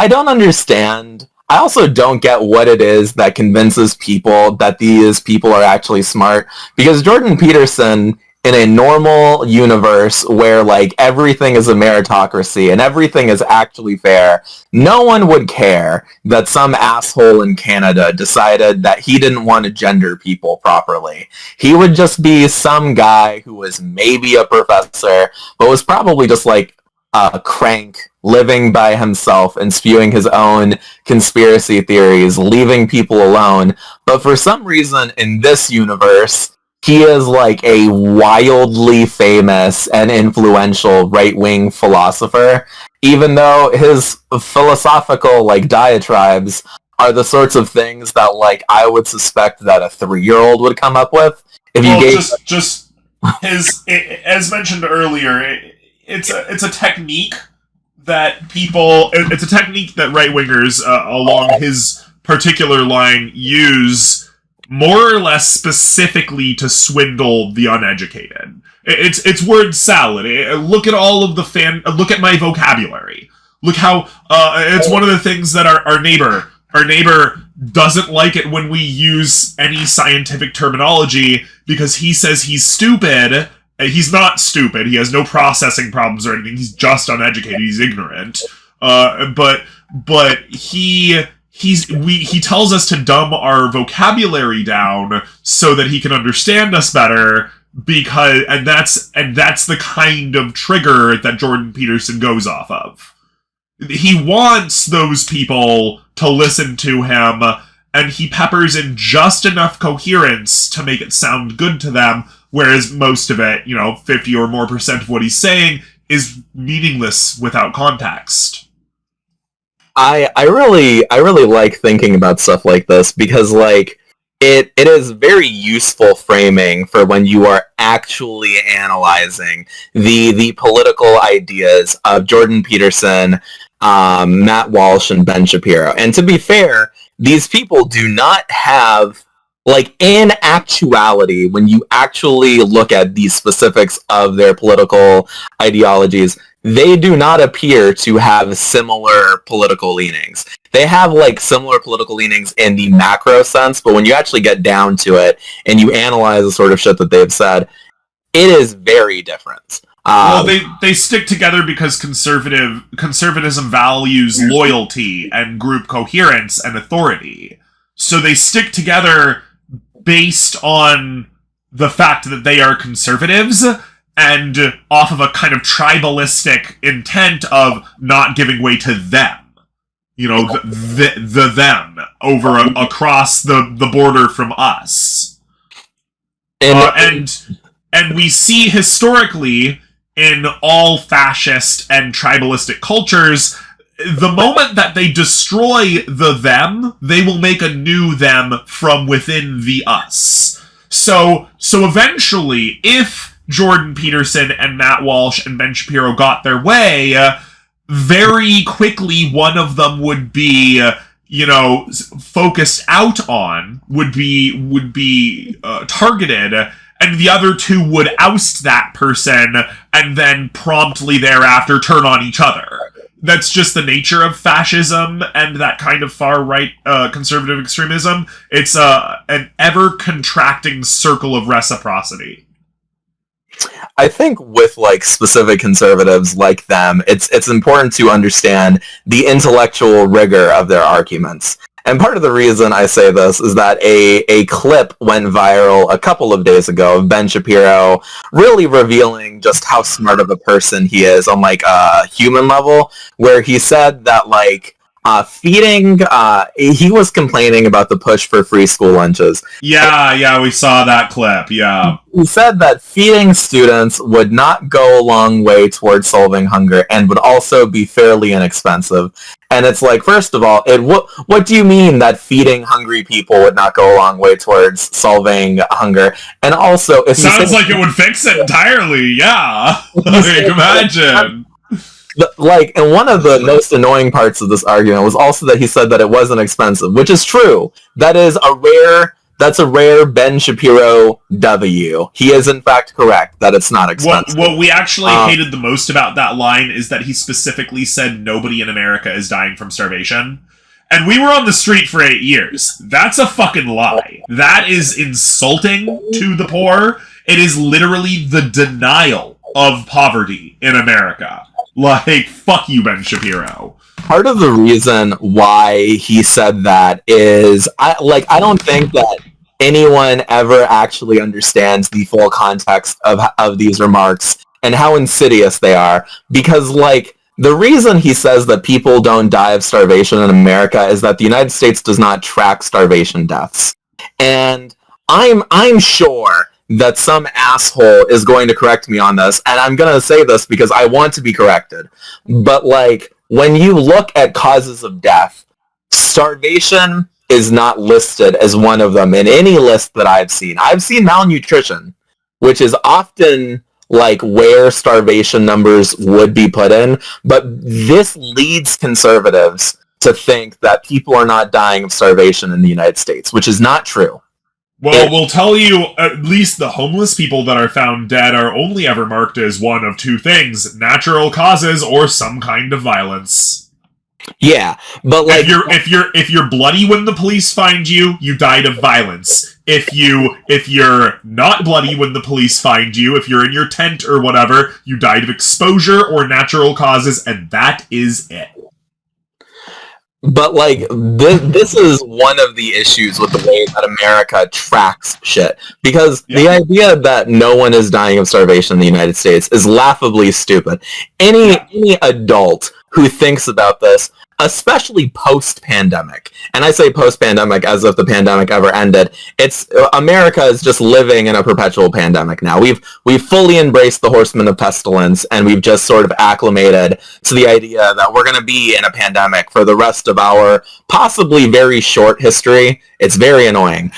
don't understand. I also don't get what it is that convinces people that these people are actually smart. Because Jordan Peterson, in a normal universe where like everything is a meritocracy and everything is actually fair, no one would care that some asshole in Canada decided that he didn't want to gender people properly. He would just be some guy who was maybe a professor, but was probably just like a crank living by himself and spewing his own conspiracy theories, leaving people alone. But for some reason in this universe, he is like a wildly famous and influential right-wing philosopher, even though his philosophical like diatribes are the sorts of things that like I would suspect that a 3-year-old would come up with. If you gave just his as mentioned earlier, it's a technique that it's a technique that right-wingers along his particular line use more or less specifically to swindle the uneducated. It's word salad. Look at all of the look at my vocabulary. Look how it's one of the things that our neighbor doesn't like it when we use any scientific terminology because he says he's stupid. He's not stupid. He has no processing problems or anything. He's just uneducated. He's ignorant. But he tells us to dumb our vocabulary down so that he can understand us better, because that's the kind of trigger that Jordan Peterson goes off of. He wants those people to listen to him, and he peppers in just enough coherence to make it sound good to them, whereas most of it, 50 or more % of what he's saying is meaningless without context. I really like thinking about stuff like this because like it is very useful framing for when you are actually analyzing the political ideas of Jordan Peterson, Matt Walsh, and Ben Shapiro. And to be fair, these people do not have, like, in actuality, when you actually look at the specifics of their political ideologies, they do not appear to have similar political leanings. They have, like, similar political leanings in the macro sense, but when you actually get down to it and you analyze the sort of shit that they've said, it is very different. Well, they stick together because conservatism values loyalty and group coherence and authority. So they stick together based on the fact that they are conservatives and off of a kind of tribalistic intent of not giving way to them. The them over across the border from us. And we see historically in all fascist and tribalistic cultures, the moment that they destroy the them, they will make a new them from within the us. So eventually, if Jordan Peterson and Matt Walsh and Ben Shapiro got their way, very quickly one of them would be focused out on, would be targeted, and the other two would oust that person and then promptly thereafter turn on each other. That's just the nature of fascism and that kind of far-right conservative extremism. It's an ever-contracting circle of reciprocity. I think with like specific conservatives like them, it's important to understand the intellectual rigor of their arguments. And part of the reason I say this is that a clip went viral a couple of days ago of Ben Shapiro really revealing just how smart of a person he is on like a human level, where he said that like feeding, he was complaining about the push for free school lunches. Yeah, we saw that clip, yeah. He said that feeding students would not go a long way towards solving hunger and would also be fairly inexpensive. And it's like, first of all, what do you mean that feeding hungry people would not go a long way towards solving hunger? And also, if sounds like it would fix it entirely, yeah. Imagine. Like, and one of the most annoying parts of this argument was also that he said that it wasn't expensive, which is true. That is a rare That's a rare Ben Shapiro W. He is in fact correct that it's not expensive. What we actually hated the most about that line is that he specifically said nobody in America is dying from starvation. And we were on the street for 8 years. That's a fucking lie. That is insulting to the poor. It is literally the denial of poverty in America. Like, fuck you, Ben Shapiro. Part of the reason why he said that is, I don't think that anyone ever actually understands the full context of these remarks and how insidious they are. Because, like, the reason he says that people don't die of starvation in America is that the United States does not track starvation deaths. And I'm sure that some asshole is going to correct me on this, and I'm going to say this because I want to be corrected. But, like, when you look at causes of death, starvation is not listed as one of them in any list that I've seen. I've seen malnutrition, which is often like where starvation numbers would be put in, but this leads conservatives to think that people are not dying of starvation in the United States, which is not true. Well, we'll tell you, at least the homeless people that are found dead are only ever marked as one of two things: natural causes or some kind of violence. Yeah, but like if you're bloody when the police find you, you died of violence. If you're not bloody when the police find you, if you're in your tent or whatever, you died of exposure or natural causes, and that is it. But, like, this is one of the issues with the way that America tracks shit. Because the idea that no one is dying of starvation in the United States is laughably stupid. Any adult who thinks about this, especially post-pandemic, and I say post-pandemic as if the pandemic ever ended, America is just living in a perpetual pandemic now. We've fully embraced the horsemen of pestilence, and we've just sort of acclimated to the idea that we're going to be in a pandemic for the rest of our possibly very short history. It's very annoying.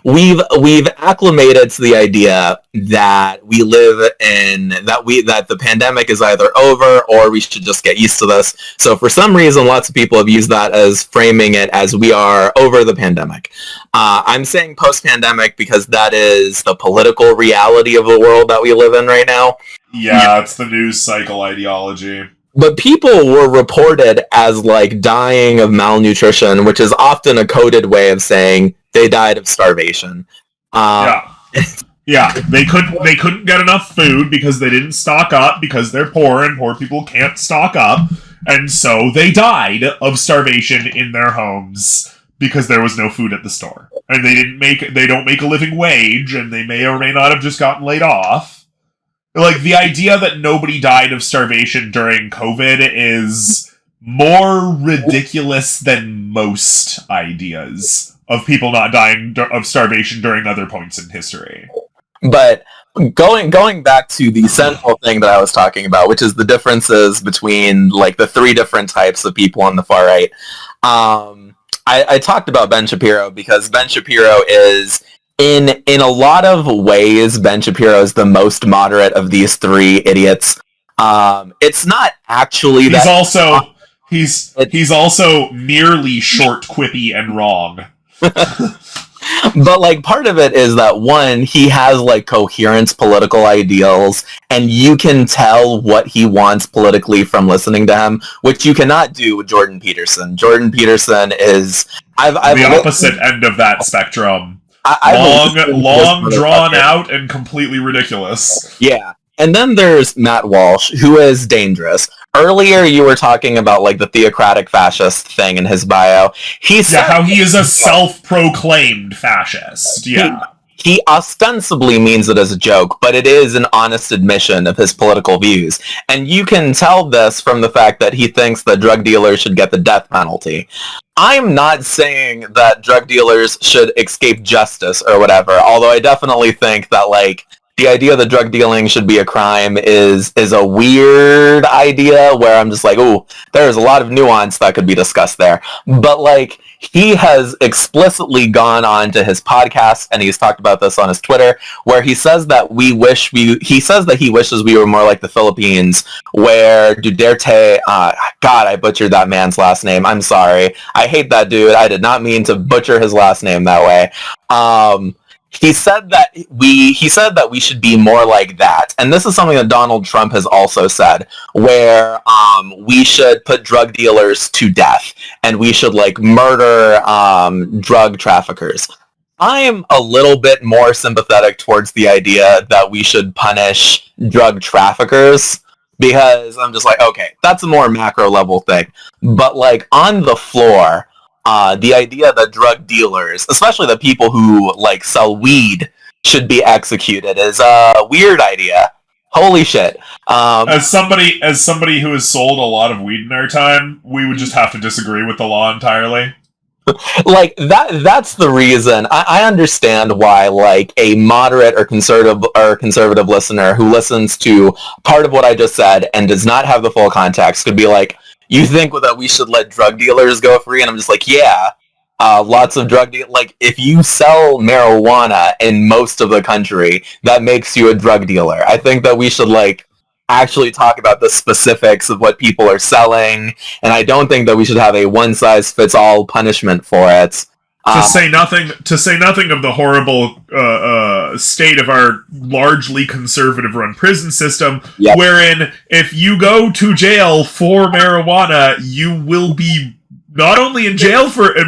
We've acclimated to the idea that we live in that the pandemic is either over or we should just get used to this. So for some reason, lots of people have used that as framing it as we are over the pandemic. I'm saying post-pandemic because that is the political reality of the world that we live in right now. Yeah, it's the news cycle ideology. But people were reported as, like, dying of malnutrition, which is often a coded way of saying they died of starvation. Yeah, they couldn't get enough food because they didn't stock up because they're poor and poor people can't stock up, and so they died of starvation in their homes because there was no food at the store, and they don't make a living wage, and they may or may not have just gotten laid off. Like, the idea that nobody died of starvation during COVID is more ridiculous than most ideas of people not dying of starvation during other points in history. But going back to the central thing that I was talking about, which is the differences between, like, the three different types of people on the far right, I talked about Ben Shapiro because Ben Shapiro is... In a lot of ways, Ben Shapiro is the most moderate of these three idiots. It's not actually that... He's also nearly short, quippy, and wrong. But, like, part of it is that, one, he has, like, coherent political ideals, and you can tell what he wants politically from listening to him, which you cannot do with Jordan Peterson. Jordan Peterson is... the opposite end of that spectrum. Long drawn out, and completely ridiculous. Yeah. And then there's Matt Walsh, who is dangerous. Earlier you were talking about, like, the theocratic fascist thing in his bio. How he is a self-proclaimed fascist. Yeah. He ostensibly means it as a joke, but it is an honest admission of his political views. And you can tell this from the fact that he thinks that drug dealers should get the death penalty. I'm not saying that drug dealers should escape justice or whatever, although I definitely think that, like, the idea that drug dealing should be a crime is a weird idea where I'm just like, oh, there's a lot of nuance that could be discussed there. But like, he has explicitly gone on to his podcast, and he's talked about this on his Twitter, where he says that he wishes we were more like the Philippines, where Duterte, God, I butchered that man's last name. I'm sorry. I hate that dude. I did not mean to butcher his last name that way. He said that we should be more like that, and this is something that Donald Trump has also said, where we should put drug dealers to death, and we should like murder drug traffickers. I am a little bit more sympathetic towards the idea that we should punish drug traffickers, because I'm just like, okay, that's a more macro level thing, but like on the floor. The idea that drug dealers, especially the people who like sell weed, should be executed is a weird idea. Holy shit! As somebody who has sold a lot of weed in our time, we would just have to disagree with the law entirely. Like that's the reason. I understand why like a moderate or conservative listener who listens to part of what I just said and does not have the full context could be like, you think that we should let drug dealers go free? And I'm just like, yeah, lots of drug dealers. Like, if you sell marijuana in most of the country, that makes you a drug dealer. I think that we should, like, actually talk about the specifics of what people are selling, and I don't think that we should have a one-size-fits-all punishment for it. To say nothing of the horrible state of our largely conservative-run prison system, yep. Wherein if you go to jail for marijuana, you will be not only in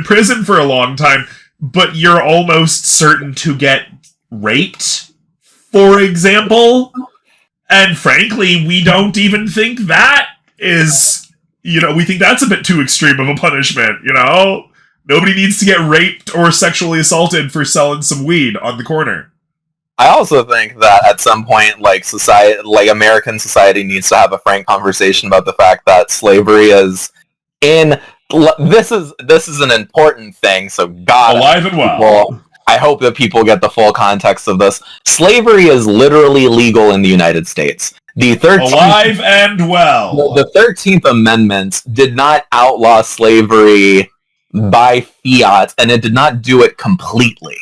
prison for a long time, but you're almost certain to get raped, for example. And frankly, we don't even think that is, we think that's a bit too extreme of a punishment, Nobody needs to get raped or sexually assaulted for selling some weed on the corner. I also think that at some point, like American society needs to have a frank conversation about the fact that slavery is this is an important thing. So God, alive and well. I hope that people get the full context of this. Slavery is literally legal in the United States. Alive and well. The 13th Amendment did not outlaw slavery by fiat, and it did not do it completely.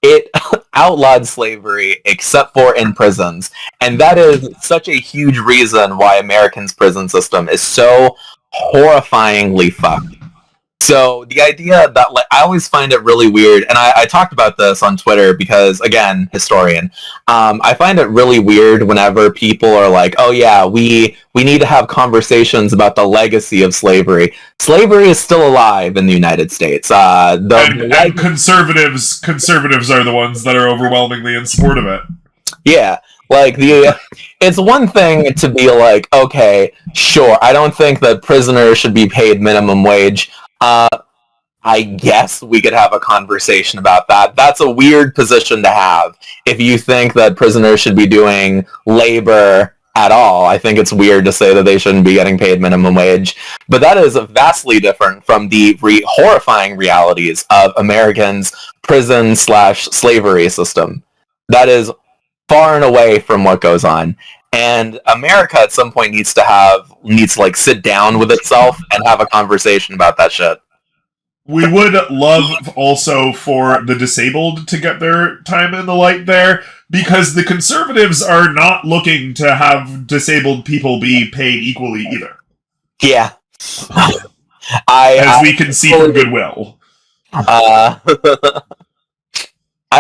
It outlawed slavery except for in prisons, and that is such a huge reason why Americans' prison system is so horrifyingly fucked. So the idea that, like, I always find it really weird, and I talked about this on Twitter because, again, historian, I find it really weird whenever people are like, oh yeah, we need to have conversations about the legacy of slavery. Slavery is still alive in the United States. And conservatives are the ones that are overwhelmingly in support of it. Yeah. Like, it's one thing to be like, okay, sure, I don't think that prisoners should be paid minimum wage. I guess we could have a conversation about that. That's a weird position to have if you think that prisoners should be doing labor at all. I think it's weird to say that they shouldn't be getting paid minimum wage. But that is vastly different from the horrifying realities of Americans' prison/slavery system. That is far and away from what goes on. And America at some point needs to like sit down with itself and have a conversation about that shit. We would love also for the disabled to get their time in the light there, because the conservatives are not looking to have disabled people be paid equally either. Yeah. As we can see from Goodwill. I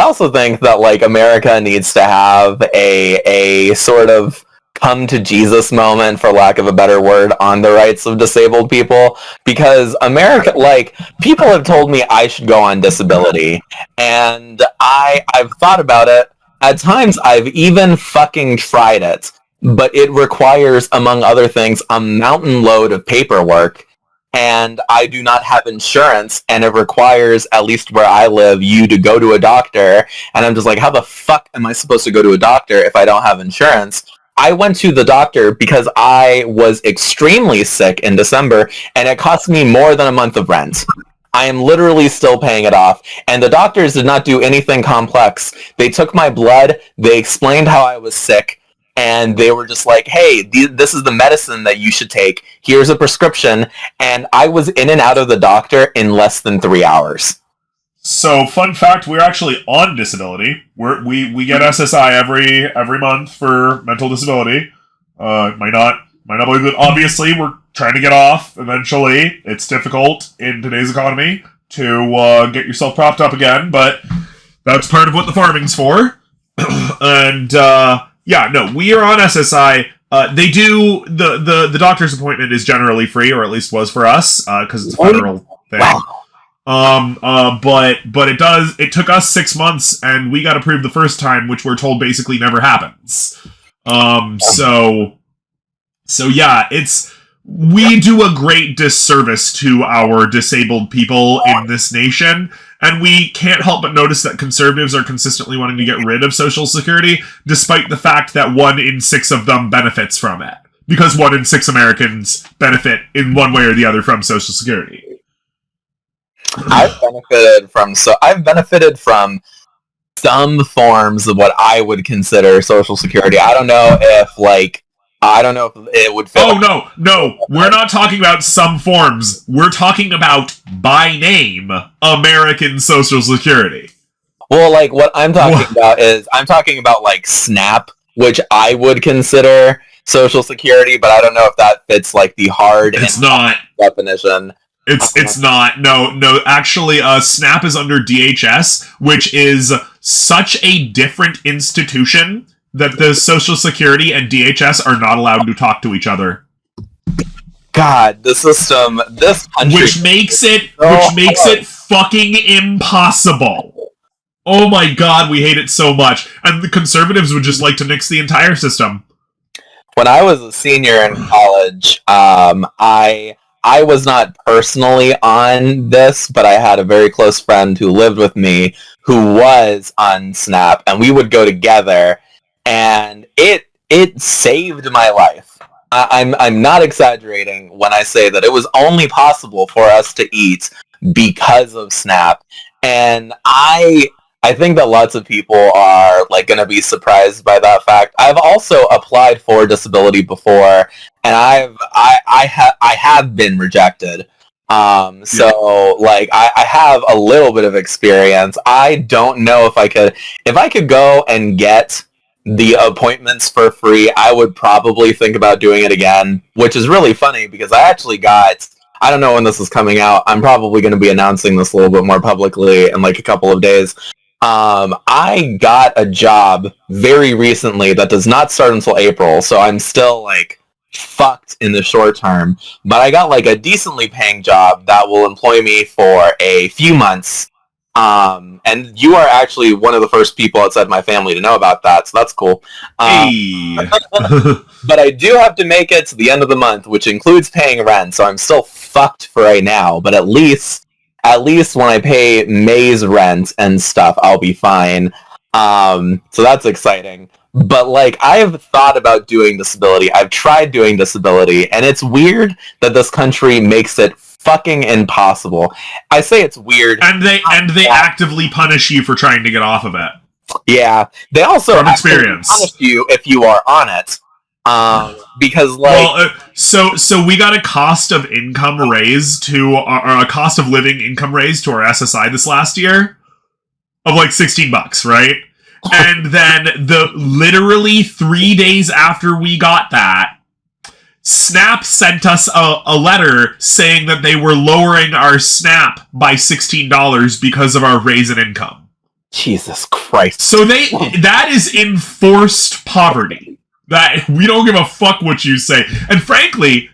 also think that, like, America needs to have a sort of come to Jesus moment, for lack of a better word, on the rights of disabled people, because America, like, people have told me I should go on disability, and I've thought about it. At times, I've even fucking tried it, but it requires, among other things, a mountain load of paperwork, and I do not have insurance, and it requires, at least where I live, you to go to a doctor, and I'm just like, how the fuck am I supposed to go to a doctor if I don't have insurance? I went to the doctor because I was extremely sick in December, and it cost me more than a month of rent. I am literally still paying it off. And the doctors did not do anything complex. They took my blood, they explained how I was sick, and they were just like, hey, this is the medicine that you should take. Here's a prescription. And I was in and out of the doctor in less than 3 hours. So, fun fact, we're actually on disability. We get SSI every month for mental disability. Might not believe it. Obviously, we're trying to get off eventually. It's difficult in today's economy to get yourself propped up again, but that's part of what the farming's for. And we are on SSI. They do the doctor's appointment is generally free, or at least was for us, because it's a federal thing. Wow. But it took us 6 months, and we got approved the first time, which we're told basically never happens. So yeah, we do a great disservice to our disabled people in this nation, and we can't help but notice that conservatives are consistently wanting to get rid of Social Security, despite the fact that 1 in 6 of them benefits from it. Because 1 in 6 Americans benefit in one way or the other from Social Security. I've benefited from some forms of what I would consider Social Security. I don't know if it would fit. Oh, no. We're not talking about some forms. We're talking about, by name, American Social Security. Well, like, what I'm talking about is, I'm talking about, like, SNAP, which I would consider Social Security, but I don't know if that fits, like, the hard It's not. definition. It's not. No. Actually, SNAP is under DHS, which is such a different institution that the Social Security and DHS are not allowed to talk to each other. God, the system, this country, which makes it fucking impossible. Oh my god, we hate it so much. And the conservatives would just like to nix the entire system. When I was a senior in college, I was not personally on this, but I had a very close friend who lived with me who was on SNAP, and we would go together. And it saved my life. I'm not exaggerating when I say that it was only possible for us to eat because of SNAP. And I think that lots of people are like going to be surprised by that fact. I've also applied for disability before, and I have been rejected. So like I have a little bit of experience. I don't know if I could go and get the appointments for free, I would probably think about doing it again, which is really funny because I actually got, I don't know when this is coming out, I'm probably going to be announcing this a little bit more publicly in like a couple of days. I got a job very recently that does not start until April, so I'm still like fucked in the short term, but I got like a decently paying job that will employ me for a few months. And you are actually one of the first people outside my family to know about that, so that's cool. Hey. But I do have to make it to the end of the month, which includes paying rent, so I'm still fucked for right now, but at least when I pay May's rent and stuff, I'll be fine. So that's exciting. But, like, I've thought about doing disability. I've tried doing disability, and it's weird that this country makes it fucking impossible. I say it's weird. And they actively punish you for trying to get off of it. Yeah. They also from experience punish you if you are on it. Because, like... Well, so we got a cost of income raise to... a cost of living income raise to our SSI this last year of, like, $16, right? And then literally 3 days after we got that, Snap sent us a letter saying that they were lowering our Snap by $16 because of our raise in income. Jesus Christ. So that is enforced poverty. That we don't give a fuck what you say. And frankly,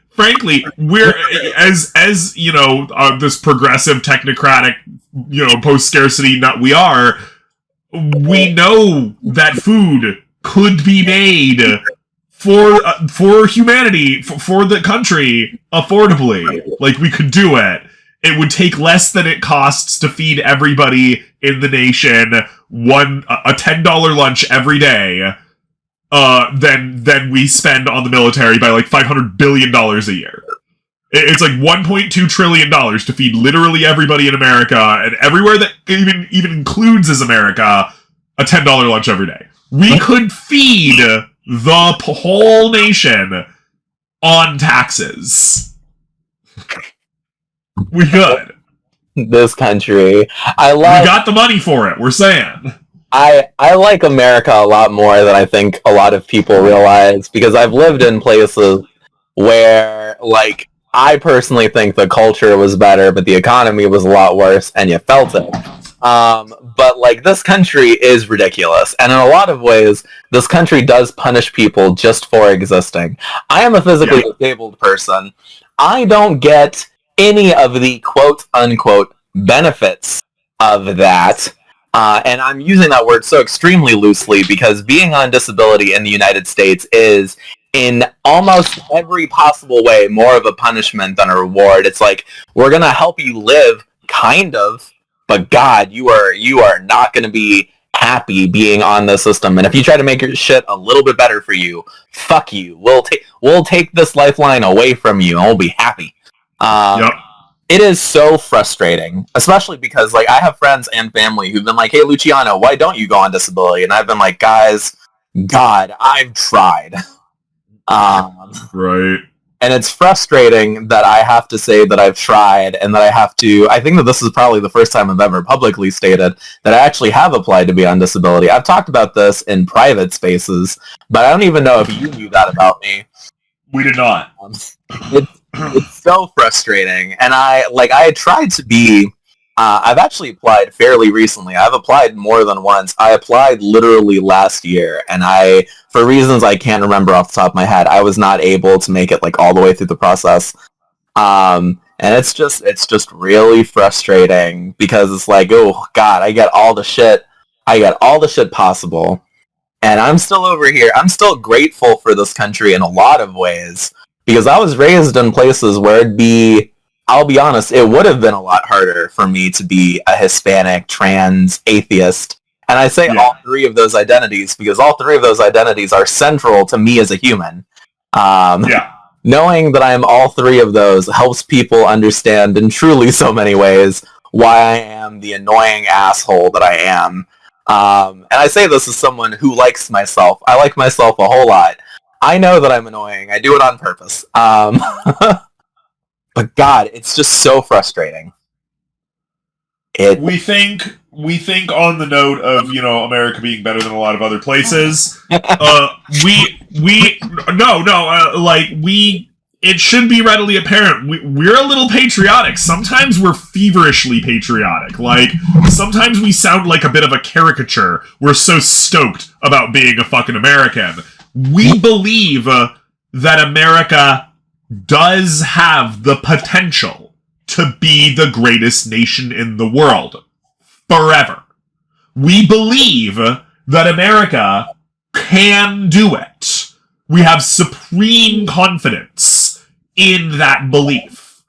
we're as you know, this progressive technocratic, you know, post-scarcity nut we are, we know that food could be made for humanity, for the country, affordably. Like, we could do it. It would take less than it costs to feed everybody in the nation a $10 lunch every day, than we spend on the military by like $500 billion a year. It's like $1.2 trillion to feed literally everybody in America, and everywhere that even includes as America, a $10 lunch every day. We could feed the whole nation on taxes. We could. This country. We got the money for it, we're saying. I like America a lot more than I think a lot of people realize, because I've lived in places where, like, I personally think the culture was better, but the economy was a lot worse, and you felt it. But, like, this country is ridiculous, and in a lot of ways, this country does punish people just for existing. I am a physically disabled person. I don't get any of the quote-unquote benefits of that, and I'm using that word so extremely loosely because being on disability in the United States is, in almost every possible way, more of a punishment than a reward. It's like, we're gonna help you live, kind of, but God, you are not gonna be happy being on the system. And if you try to make your shit a little bit better for you, fuck you. We'll take this lifeline away from you, and we'll be happy. It is so frustrating, especially because, like, I have friends and family who've been like, hey, Luciano, why don't you go on disability? And I've been like, guys, God, I've tried. Right. And it's frustrating that I have to say that I've tried, and that I think that this is probably the first time I've ever publicly stated that I actually have applied to be on disability. I've talked about this in private spaces, but I don't even know if you knew that about me. We did not. It's so frustrating, and I tried to be. I've actually applied fairly recently. I've applied more than once. I applied literally last year, and for reasons I can't remember off the top of my head, I was not able to make it, like, all the way through the process. And it's just really frustrating because it's like, oh God, I get all the shit possible, and I'm still over here. I'm still grateful for this country in a lot of ways, because I was raised in places where I'll be honest, it would have been a lot harder for me to be a Hispanic, trans, atheist. And I say all three of those identities because all three of those identities are central to me as a human. Knowing that I am all three of those helps people understand in truly so many ways why I am the annoying asshole that I am. And I say this as someone who likes myself. I like myself a whole lot. I know that I'm annoying. I do it on purpose. But God, it's just so frustrating. We think on the note of, America being better than a lot of other places. It should be readily apparent. We're a little patriotic. Sometimes we're feverishly patriotic. Like, sometimes we sound like a bit of a caricature. We're so stoked about being a fucking American. We believe that America does have the potential to be the greatest nation in the world. Forever. We believe that America can do it. We have supreme confidence in that belief.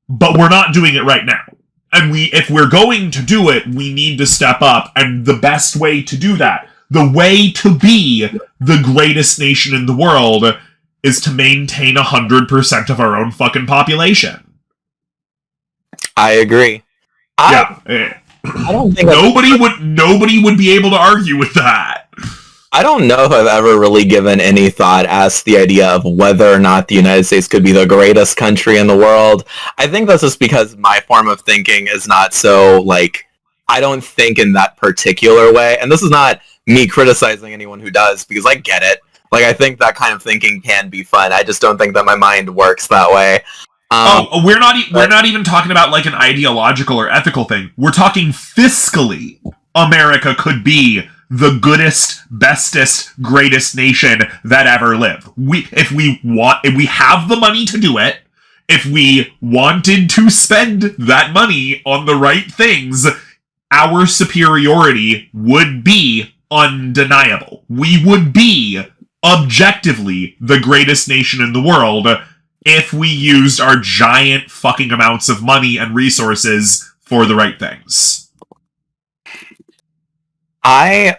But we're not doing it right now. And if we're going to do it, we need to step up. And the best way to do that, the way to be the greatest nation in the world, is to maintain 100% of our own fucking population. I agree. I don't think nobody would be able to argue with that. I don't know if I've ever really given any thought as to the idea of whether or not the United States could be the greatest country in the world. I think that's just because my form of thinking is not so, like, I don't think in that particular way. And this is not me criticizing anyone who does, because I get it. Like, I think that kind of thinking can be fun. I just don't think that my mind works that way. We're not even talking about, like, an ideological or ethical thing. We're talking fiscally. America could be the goodest, bestest, greatest nation that ever lived. If we have the money to do it, if we wanted to spend that money on the right things, our superiority would be undeniable. We would be objectively the greatest nation in the world if we used our giant fucking amounts of money and resources for the right things. I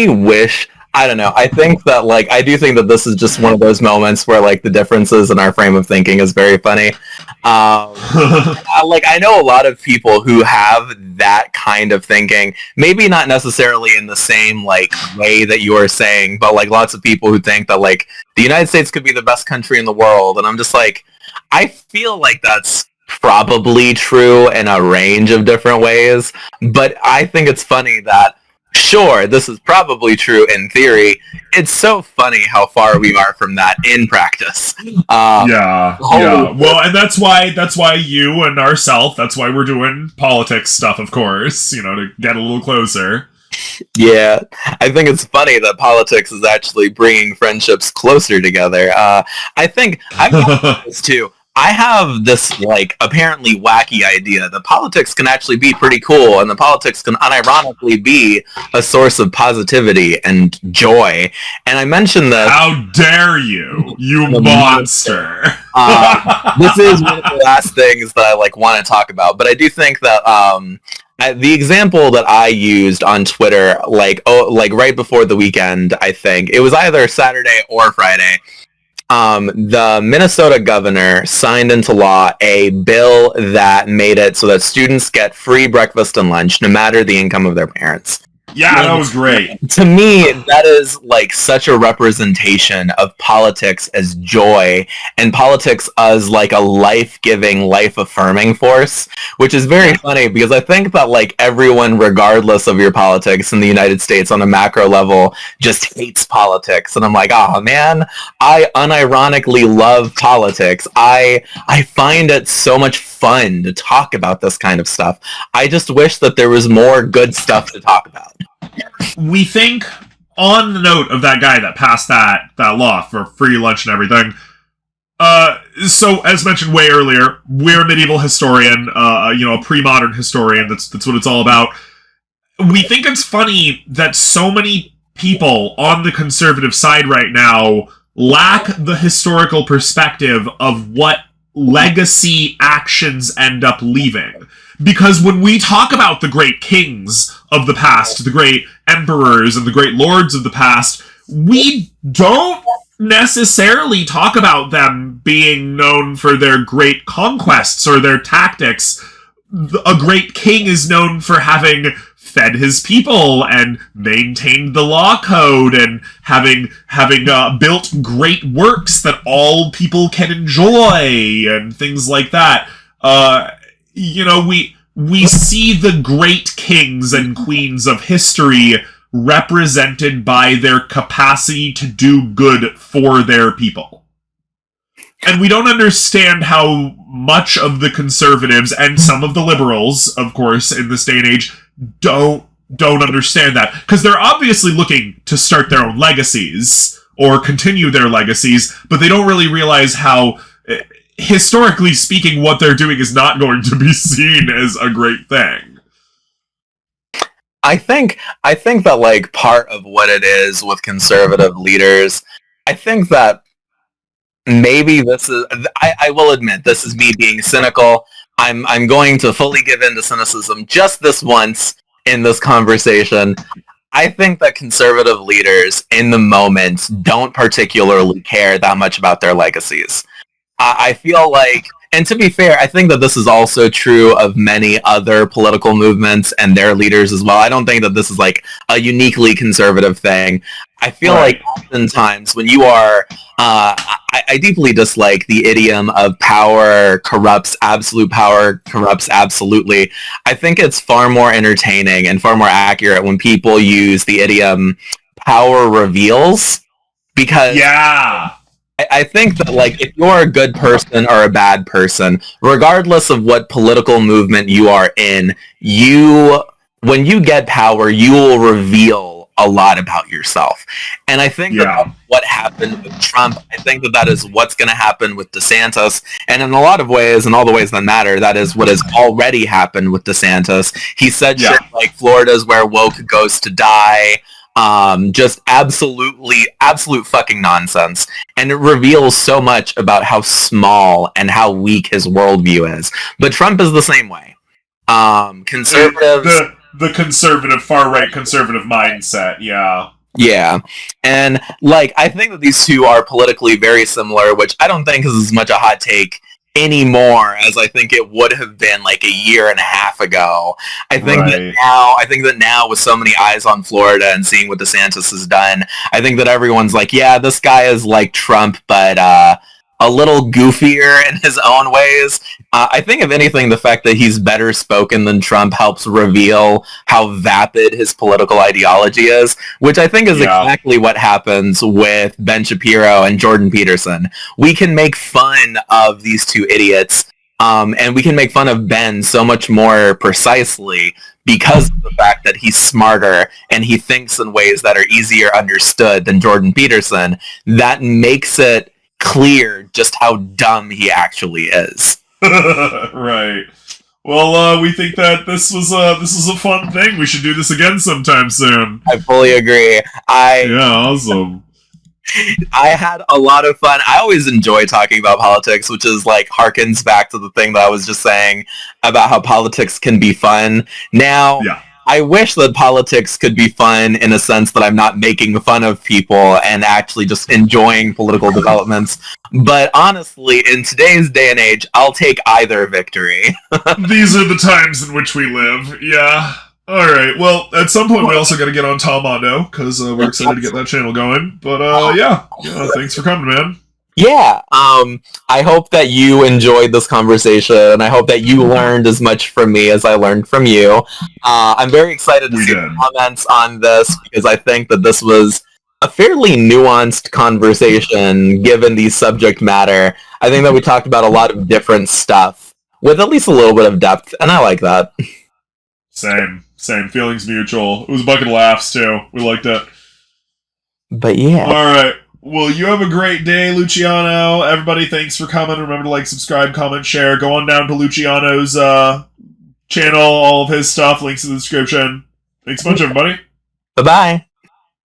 wish I don't know. I think that, like, I do think that this is just one of those moments where, like, the differences in our frame of thinking is very funny. I know a lot of people who have that kind of thinking, maybe not necessarily in the same, like, way that you are saying, but, like, lots of people who think that, like, the United States could be the best country in the world, and I'm just like, I feel like that's probably true in a range of different ways, but I think it's funny that, sure, this is probably true in theory. It's so funny how far we are from that in practice. Yeah. Well, and that's why you and ourself, that's why we're doing politics stuff, of course, to get a little closer. Yeah, I think it's funny that politics is actually bringing friendships closer together. I think I've got this too. I have this, like, apparently wacky idea that politics can actually be pretty cool, and the politics can unironically be a source of positivity and joy. And I mentioned this. How dare you, you monster! This is one of the last things that I, like, want to talk about, but I do think that the example that I used on Twitter, like right before the weekend, I think it was either Saturday or Friday. The Minnesota governor signed into law a bill that made it so that students get free breakfast and lunch no matter the income of their parents. Yeah, that was great. To me, that is, like, such a representation of politics as joy, and politics as, like, a life-giving, life-affirming force, which is very funny, because I think that, like, everyone, regardless of your politics in the United States on a macro level, just hates politics, and I'm like, oh man, I unironically love politics. I find it so much fun to talk about this kind of stuff. I just wish that there was more good stuff to talk about. We think, on the note of that guy that passed that law for free lunch and everything, so as mentioned way earlier, we're a medieval historian, a pre-modern historian, that's what it's all about. We think it's funny that so many people on the conservative side right now lack the historical perspective of what legacy actions end up leaving. Because when we talk about the great kings of the past, the great emperors and the great lords of the past, we don't necessarily talk about them being known for their great conquests or their tactics. A great king is known for having fed his people and maintained the law code and having built great works that all people can enjoy and things like that. We see the great kings and queens of history represented by their capacity to do good for their people. And we don't understand how much of the conservatives and some of the liberals, of course, in this day and age, don't understand that. Because they're obviously looking to start their own legacies or continue their legacies, but they don't really realize how, historically speaking, what they're doing is not going to be seen as a great thing. I think that, like, part of what it is with conservative leaders, I think that maybe this is, I will admit, this is me being cynical. I'm going to fully give in to cynicism just this once in this conversation. I think that conservative leaders in the moment don't particularly care that much about their legacies. I feel like, and to be fair, I think that this is also true of many other political movements and their leaders as well. I don't think that this is, like, a uniquely conservative thing. I feel like oftentimes when you are, I deeply dislike the idiom of power corrupts absolutely. I think it's far more entertaining and far more accurate when people use the idiom power reveals, because I think that, like, if you're a good person or a bad person, regardless of what political movement you are in, when you get power, you will reveal a lot about yourself. And I think that what happened with Trump, I think that is what's going to happen with DeSantis. And in a lot of ways, in all the ways that matter, that is what has already happened with DeSantis. He said shit like Florida's where woke goes to die. Just absolute fucking nonsense. And it reveals so much about how small and how weak his worldview is. But Trump is the same way. Conservatives... The conservative, far-right conservative mindset, yeah. Yeah. And, like, I think that these two are politically very similar, which I don't think is as much a hot take anymore as I think it would have been like a year and a half ago. Right. I think that now with so many eyes on Florida and seeing what DeSantis has done, I think that everyone's like, yeah, this guy is like Trump, but a little goofier in his own ways. I think, if anything, the fact that he's better spoken than Trump helps reveal how vapid his political ideology is, which I think is Yeah. exactly what happens with Ben Shapiro and Jordan Peterson. We can make fun of these two idiots, and we can make fun of Ben so much more precisely because of the fact that he's smarter and he thinks in ways that are easier understood than Jordan Peterson. That makes it clear just how dumb he actually is. Right. Well, we think that this was a fun thing. We should do this again sometime soon. I fully agree. Yeah, awesome. I had a lot of fun. I always enjoy talking about politics, which is like harkens back to the thing that I was just saying about how politics can be fun. Now, Yeah. I wish that politics could be fun in a sense that I'm not making fun of people and actually just enjoying political developments. But honestly, in today's day and age, I'll take either victory. These are the times in which we live. Yeah. All right. Well, at some point we also got to get on Tom Mondo because we're excited to get that channel going. But yeah. Thanks for coming, man. Yeah, I hope that you enjoyed this conversation, and I hope that you learned as much from me as I learned from you. I'm very excited to see the comments on this, because I think that this was a fairly nuanced conversation, given the subject matter. I think that we talked about a lot of different stuff, with at least a little bit of depth, and I like that. Same. Feelings mutual. It was a bucket of laughs, too. We liked it. But yeah. All right. Well, you have a great day, Luciano. Everybody, thanks for coming. Remember to like, subscribe, comment, share. Go on down to Luciano's channel, all of his stuff, links in the description. Thanks a bunch, everybody. Bye-bye.